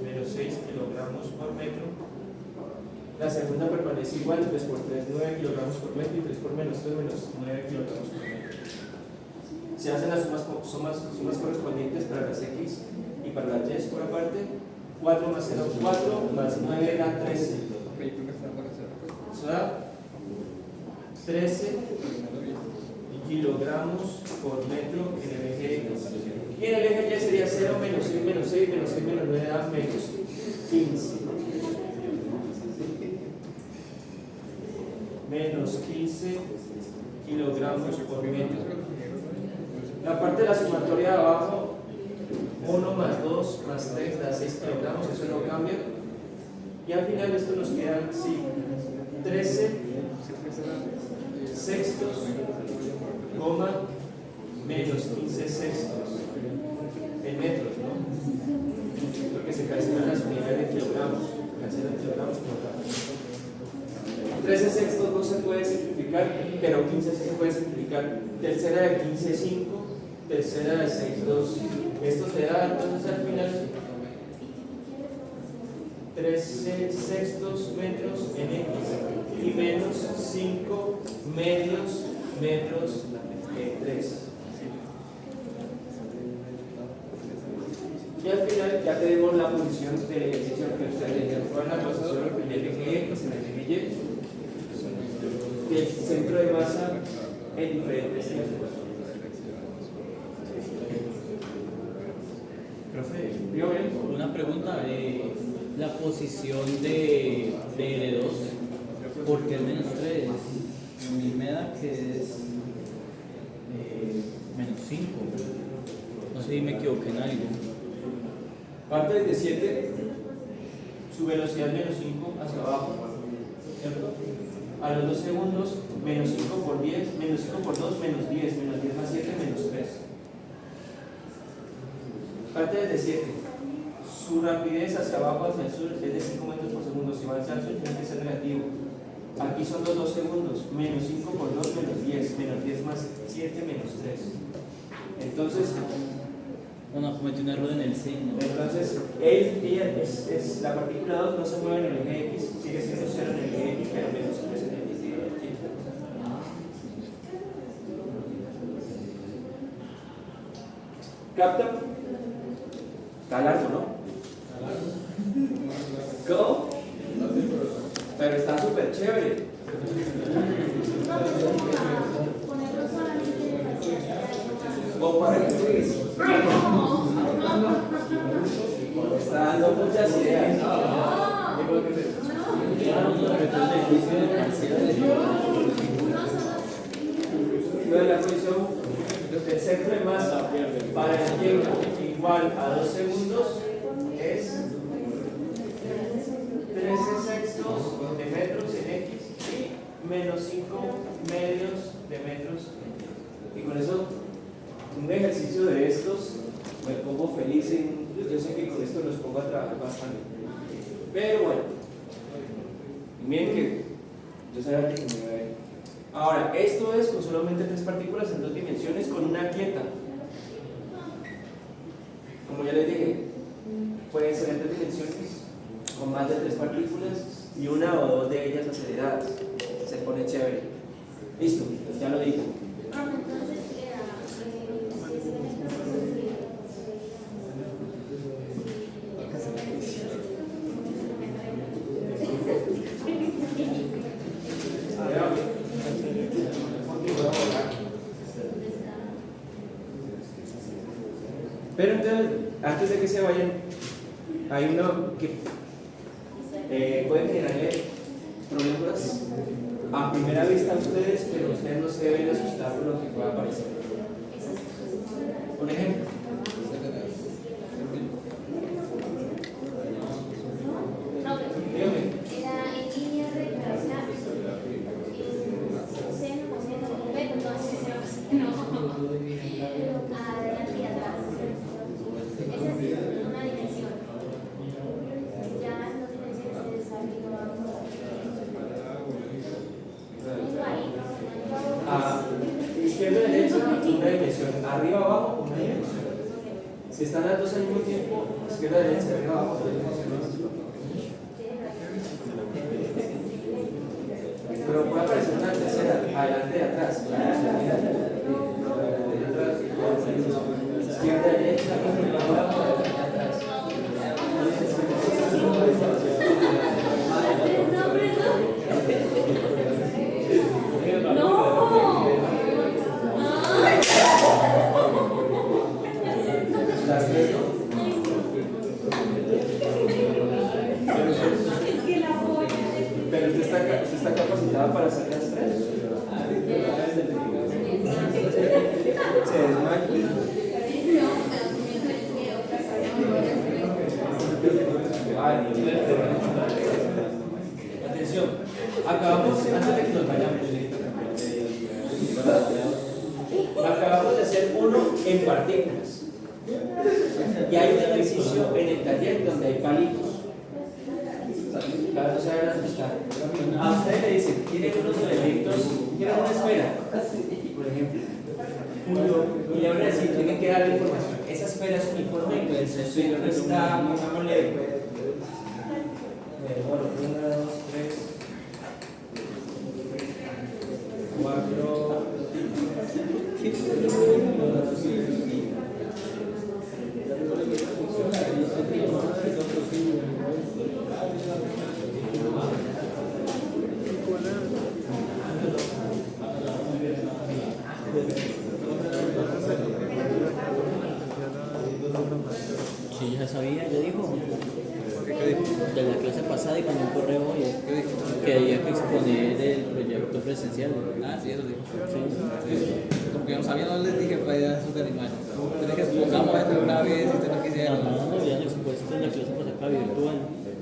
Menos 6 kilogramos por metro. La segunda permanece igual, 3 por 3, 9 kilogramos por metro, y 3 por menos 3, menos 9 kilogramos por metro. Se hacen las sumas correspondientes para las X y para las Y por aparte. 4 más 0, 4, más 9 da 13. Eso da 13 kilogramos por metro en el eje X. Y en el eje Y sería 0, menos 6, menos 6, menos 6, menos 9 da menos 15. Menos 15 kilogramos por metro. La parte de la sumatoria de abajo, 1 más 2 más 3 da 6 kilogramos, eso no cambia. Y al final esto nos queda así: 13 sextos, coma, menos 15 sextos en metros, ¿no? Porque se cancelan las unidades de kilogramos, cancelan kilogramos por acá. 13 sextos no se puede simplificar, pero 15 sí se puede simplificar. Tercera de 15, 5, tercera de 6, 2. Esto te da entonces al final 13 sextos metros en X y menos 5 medios metros en 3. Y al final ya tenemos la posición del ejercicio que ustedes le fue la posición del eje X en el eje Y, del centro de masa en diferentes tiempos. Profe, Una pregunta, la posición de L2, ¿por qué menos 3? A mí me da que es menos 5. No sé si me equivoqué en algo. Parte desde 7, su velocidad menos 5 hacia abajo, ¿cierto? A los 2 segundos, menos 5 por 10, menos 5 por 2, menos 10, menos 10 más 7, menos 3. Parte desde 7, su rapidez hacia abajo, hacia el sur, es de 5 metros por segundo. Si va hacia el sur, tiene que ser negativo. Aquí son los 2 segundos, menos 5 por 2, menos 10, menos 10 más 7, menos 3. Entonces, Bueno, cometí un error en el signo. Entonces, la partícula 2 no se mueve en el eje X, sigue siendo 0 en el eje X, pero menos 3 en el eje Y. ¿Captan? Está largo, ¿no? ¿Cómo? Pero está súper chévere. Ponerlo solamente O para el quiz. Está dando muchas ideas. Entonces la posición del centro de masa para el tiempo igual a 2 segundos es 13 sextos de metros en X y menos 5 medios de metros. Y con eso, un ejercicio de estos, me pongo feliz. Yo sé que con esto los pongo a trabajar bastante. Pero bueno, miren que yo sabía que me iba a ver. Ahora, esto es con solamente 3 partículas en 2 dimensiones con una quieta. Como ya les dije, pueden ser en 3 dimensiones con más de 3 partículas y una o 2 de ellas aceleradas. Se pone chévere. Listo, ya lo dije. entonces era, si es en el caso de antes de que se vayan, hay uno que puede generarle problemas a primera vista a ustedes, pero ustedes no se deben asustar por lo que pueda aparecer. Un ejemplo. No, pero Dígame. era en línea recta, o sea, seno, coseno, bueno, no, adelante y atrás. Esa es una dimensión. Ya en dos dimensiones es arriba, abajo. Punto ahí, Izquierda y derecha, una dimensión. Arriba, abajo, una dimensión. Si están las dos al mismo tiempo, izquierda, derecha, arriba, abajo, dos dimensiones. Pero puede aparecer una tercera, adelante y atrás. Izquierda, derecha, arriba, abajo, atrás. Las tres, ¿no? Pero usted está capacitada para hacer las tres. Se desmaya. Atención, acabamos, antes de que nos vayamos, acabamos de hacer uno en partículas. Y hay un ejercicio en el taller donde hay palitos. Cada uno sabe asustar. A ustedes le dicen, tienen unos elementos, tienen una esfera, por ejemplo, y le van a decir, tienen que darle información. Esa esfera es uniforme y el sensor no está, pongámosle, me demoro, 1, 2, 3, 4, 5. Sí, ya sabía, ya dijo. De la clase pasada y con un correo hoy que había que exponer el proyecto presencial. Ah, sí, eso digo. Sí. Como que no sabía, no les dije para allá sus animales. Tenés que expongamos esto de una vez y ustedes no quisieron. No, no habían expuesto en la clase pasada acá virtual.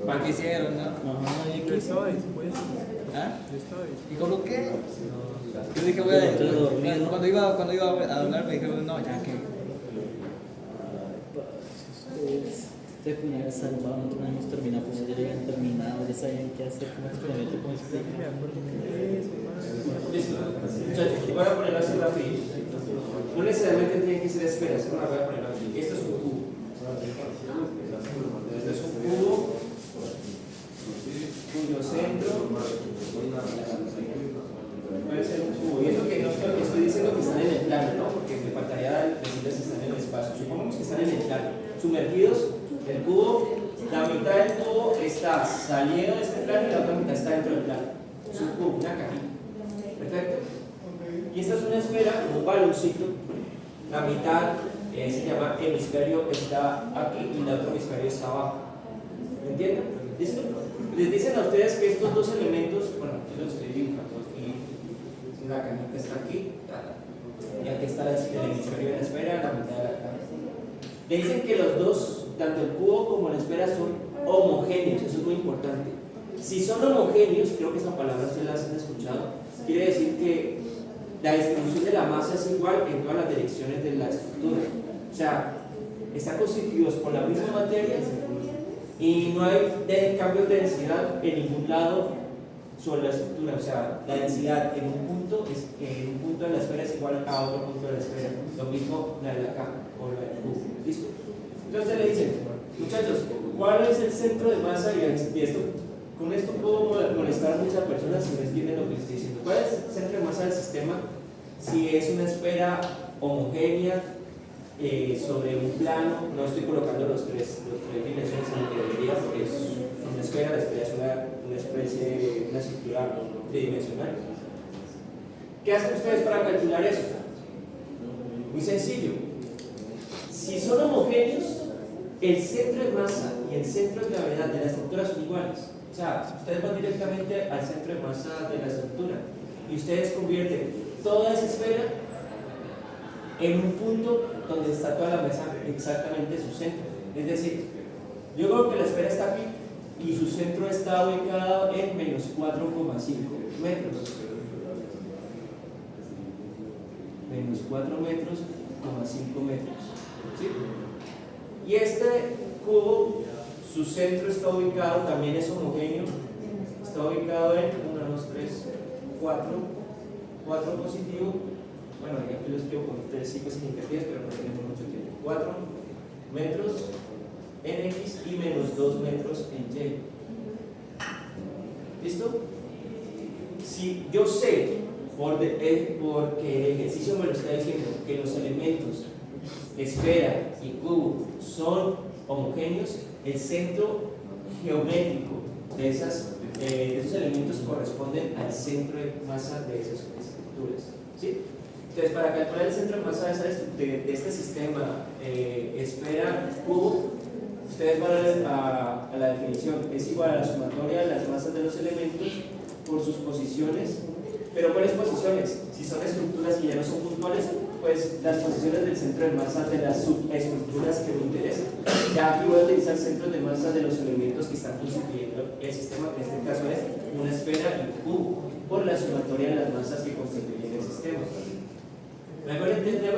¿Para qué hicieron, no? Ajá, había Yo que estaba dispuesto. ¿Ah? Yo estaba dispuesto. ¿Y coloqué? Yo dije, voy a cuando iba a hablar me dijeron, no, ya que. Ustedes pudieran salvar, nosotros no hemos terminado, pues ya habían terminado, ya sabían qué hacer, cómo exponer, cómo explicar. Listo. Muchachos, voy a ponerlo así rápido. No necesariamente tienen que ser esferas, solo la voy a poner aquí. Esto es un cubo. Esto es un cubo cuyo centro puede ser un cubo. Y eso que no estoy diciendo que están en el plano, ¿no? Porque me faltaría decirles si están en el espacio. Supongamos que están en el plano, sumergidos. El cubo, la mitad del cubo está saliendo de este plano y la otra mitad está dentro del plano. Es un cubo, una cajita. Perfecto. Y esta es una esfera, un baloncito. La mitad se llama hemisferio, está aquí y el otro hemisferio está abajo. ¿Me entienden? ¿Listo? Les dicen a ustedes que estos dos elementos, bueno, yo los estoy dibujando aquí. La cajita está aquí, y aquí está el hemisferio de la esfera, la mitad de la caja. Le dicen que los dos, tanto el cubo como la esfera, son homogéneos, eso es muy importante. Si son homogéneos, creo que esa palabra ustedes la han escuchado, quiere decir que la distribución de la masa es igual en todas las direcciones de la estructura. O sea, están constituidos por la misma materia y no hay cambios de densidad en ningún lado sobre la estructura. O sea, la densidad en un punto de la esfera es igual a otro punto de la esfera. Lo mismo la de la caja o la del cubo. ¿Listo? Entonces le dicen, muchachos, ¿cuál es el centro de masa? Y esto, con esto puedo molestar a muchas personas si no entienden lo que les estoy diciendo. ¿Cuál es el centro de masa del sistema? Si es una esfera homogénea sobre un plano, no estoy colocando los tres dimensiones en la teoría porque es una esfera, la esfera es una especie, una estructura tridimensional. ¿Qué hacen ustedes para calcular eso? Muy sencillo. Si Si son homogéneos, el centro de masa y el centro de gravedad de la estructura son iguales. O sea, ustedes van directamente al centro de masa de la estructura y ustedes convierten toda esa esfera en un punto donde está toda la masa exactamente su centro. Es decir, yo creo que la esfera está aquí y su centro está ubicado en menos 4,5 metros. Menos 4 metros, 5 metros. ¿Sí? Y este cubo, su centro está ubicado, también es homogéneo, está ubicado en 1, 2, 3, 4 positivo. Bueno, aquí lo escribo con 3 ciclos significativos, pero no tenemos mucho tiempo. 4 metros en X y menos 2 metros en Y. ¿Listo? Si yo sé, porque el ejercicio me lo está diciendo, que los elementos esfera y cubo son homogéneos, el centro geométrico de esos elementos corresponden al centro de masa de esas estructuras. ¿Sí? Entonces, para calcular el centro de masa de este sistema esfera-cubo, ustedes van a la definición, es igual a la sumatoria de las masas de los elementos por sus posiciones. Pero ¿cuáles posiciones? Si son estructuras que ya no son puntuales, pues las posiciones del centro de masa de las subestructuras que me interesan. Ya aquí voy a utilizar centros de masa de los elementos que están constituyendo el sistema, que en este caso es una esfera y un cubo, por la sumatoria de las masas que constituyen el sistema. ¿Me hago entender?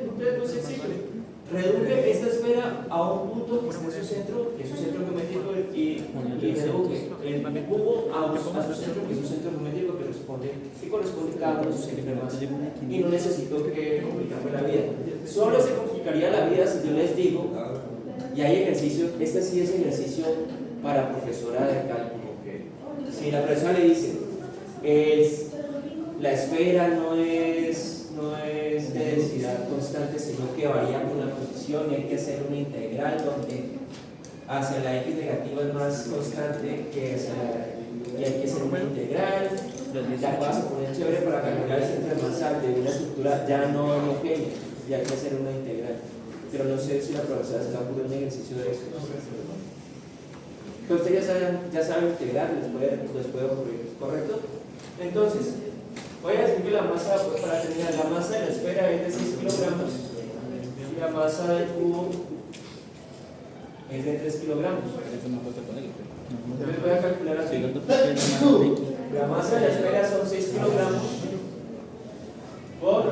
Entonces, muy sencillo. Reduje esta esfera a un punto que está en su centro, que es su centro geométrico, y reduje el cubo a su centro, que es su centro geométrico, que corresponde cada uno de sus centros de masa. Y no necesito que complicarme la vida. Solo se complicaría la vida si yo les digo, y hay ejercicio, este sí es ejercicio para profesora de cálculo. Si la profesora le dice, la esfera no es de densidad constante, sino que varía con la posición, y hay que hacer una integral donde hacia la x negativa es más constante que hacia la, y hay que hacer una integral. La cosa se pone chévere para calcular el centro de masa de una estructura ya no homogénea, y hay que hacer una integral. Pero no sé si la profesora se va a poner un ejercicio de eso. Pero ustedes ya saben integrar, les puede ocurrir, ¿correcto? Entonces, voy a decir que la masa, para terminar, la masa de la esfera es de 6 kilogramos y la masa del cubo es de 3 kilogramos. Entonces voy a calcular así. La masa de la esfera son 6 kilogramos por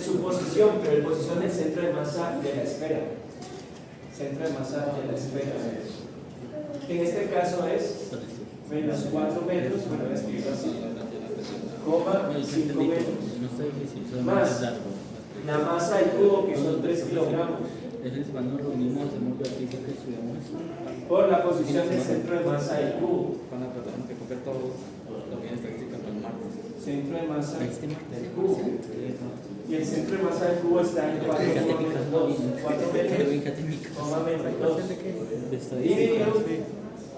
su posición, pero la posición del centro de masa de la esfera. Centro de masa de la esfera. Que en este caso es menos 4 metros, bueno, voy a escribirlo así. 5 metros más la masa del cubo, que son 3 kilogramos, por la posición del centro de masa del cubo. Centro de masa del cubo, y el centro de masa del cubo está en 4 metros, dividido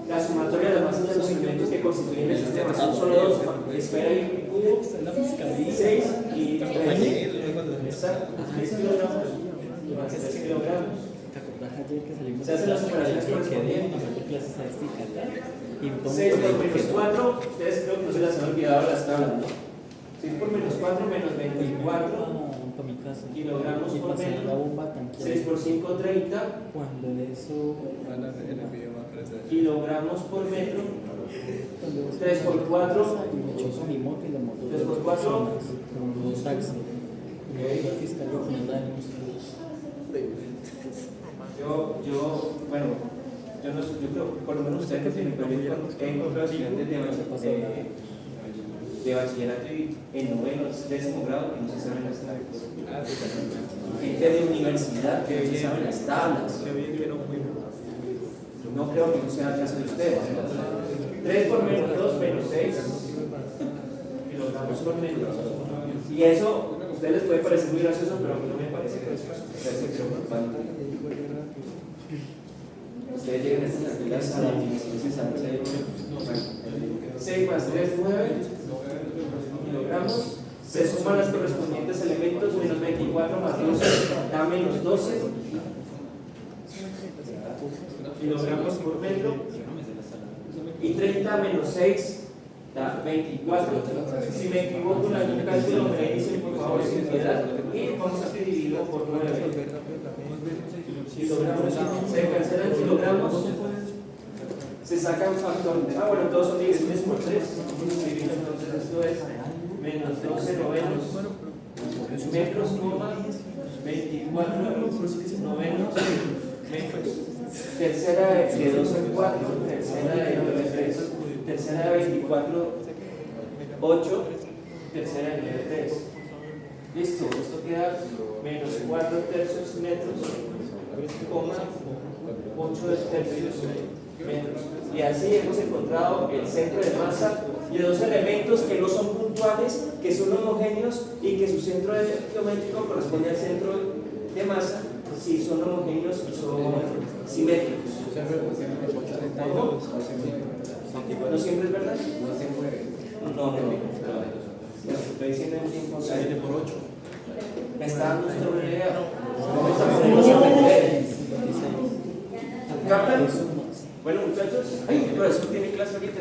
la sumatoria de las masas de los elementos que constituyen el sistema. Son solo dos, esfera y cubo, 6 y 3. Exacto, 6 kilogramos más 3 kilogramos. Se hacen las operaciones correspondientes. 6 por menos 4, ustedes creo que no se las han olvidado las tablas, ¿no? 6 por menos 4, menos 24 kilogramos por metro. 6 por 5, 30 kilogramos por metro. 3 por 4, 3 por 4. Yo creo que por lo menos ustedes que tienen proyecto en estudiantes de bachillerato y en noveno, décimo grado, que no se saben las tablas. Gente de universidad que no se saben las tablas. No creo que no sea el caso de ustedes. 3 por menos 2 menos 6 kilogramos por metro. Y eso, a ustedes les puede parecer muy gracioso, pero a mí no me parece gracioso. Me parece preocupante. Ustedes llegan a estas actividades a la universidad. 6 más 3, 9 kilogramos. Se suman los correspondientes elementos, menos 24 más 12 da menos 12 y 30 menos 6 da 24. Si me equivoco en algún cálculo, me dicen por favor sin piedad. Y vamos a dividirlo por 9. Kilogramos, se cancelan kilogramos, se saca un factor. Bueno, todos son divisiones por 3. Entonces esto es menos 12 novenos metros, 24 novenos metros. Tercera de 2 en 4, tercera de 9 3, tercera de 24 8, tercera de 9 3. Listo, esto queda menos 4 tercios metros, coma 8 tercios metros. Y así hemos encontrado el centro de masa de dos elementos que no son puntuales, que son homogéneos y que su centro geométrico corresponde al centro de masa si son homogéneos y son simétricos. ¿Cómo? ¿No siempre es verdad? No. Estoy diciendo en tiempo 7 por 8. Me está dando usted una idea. ¿Captan? Bueno, muchachos, ay, el profesor tiene clase ahorita.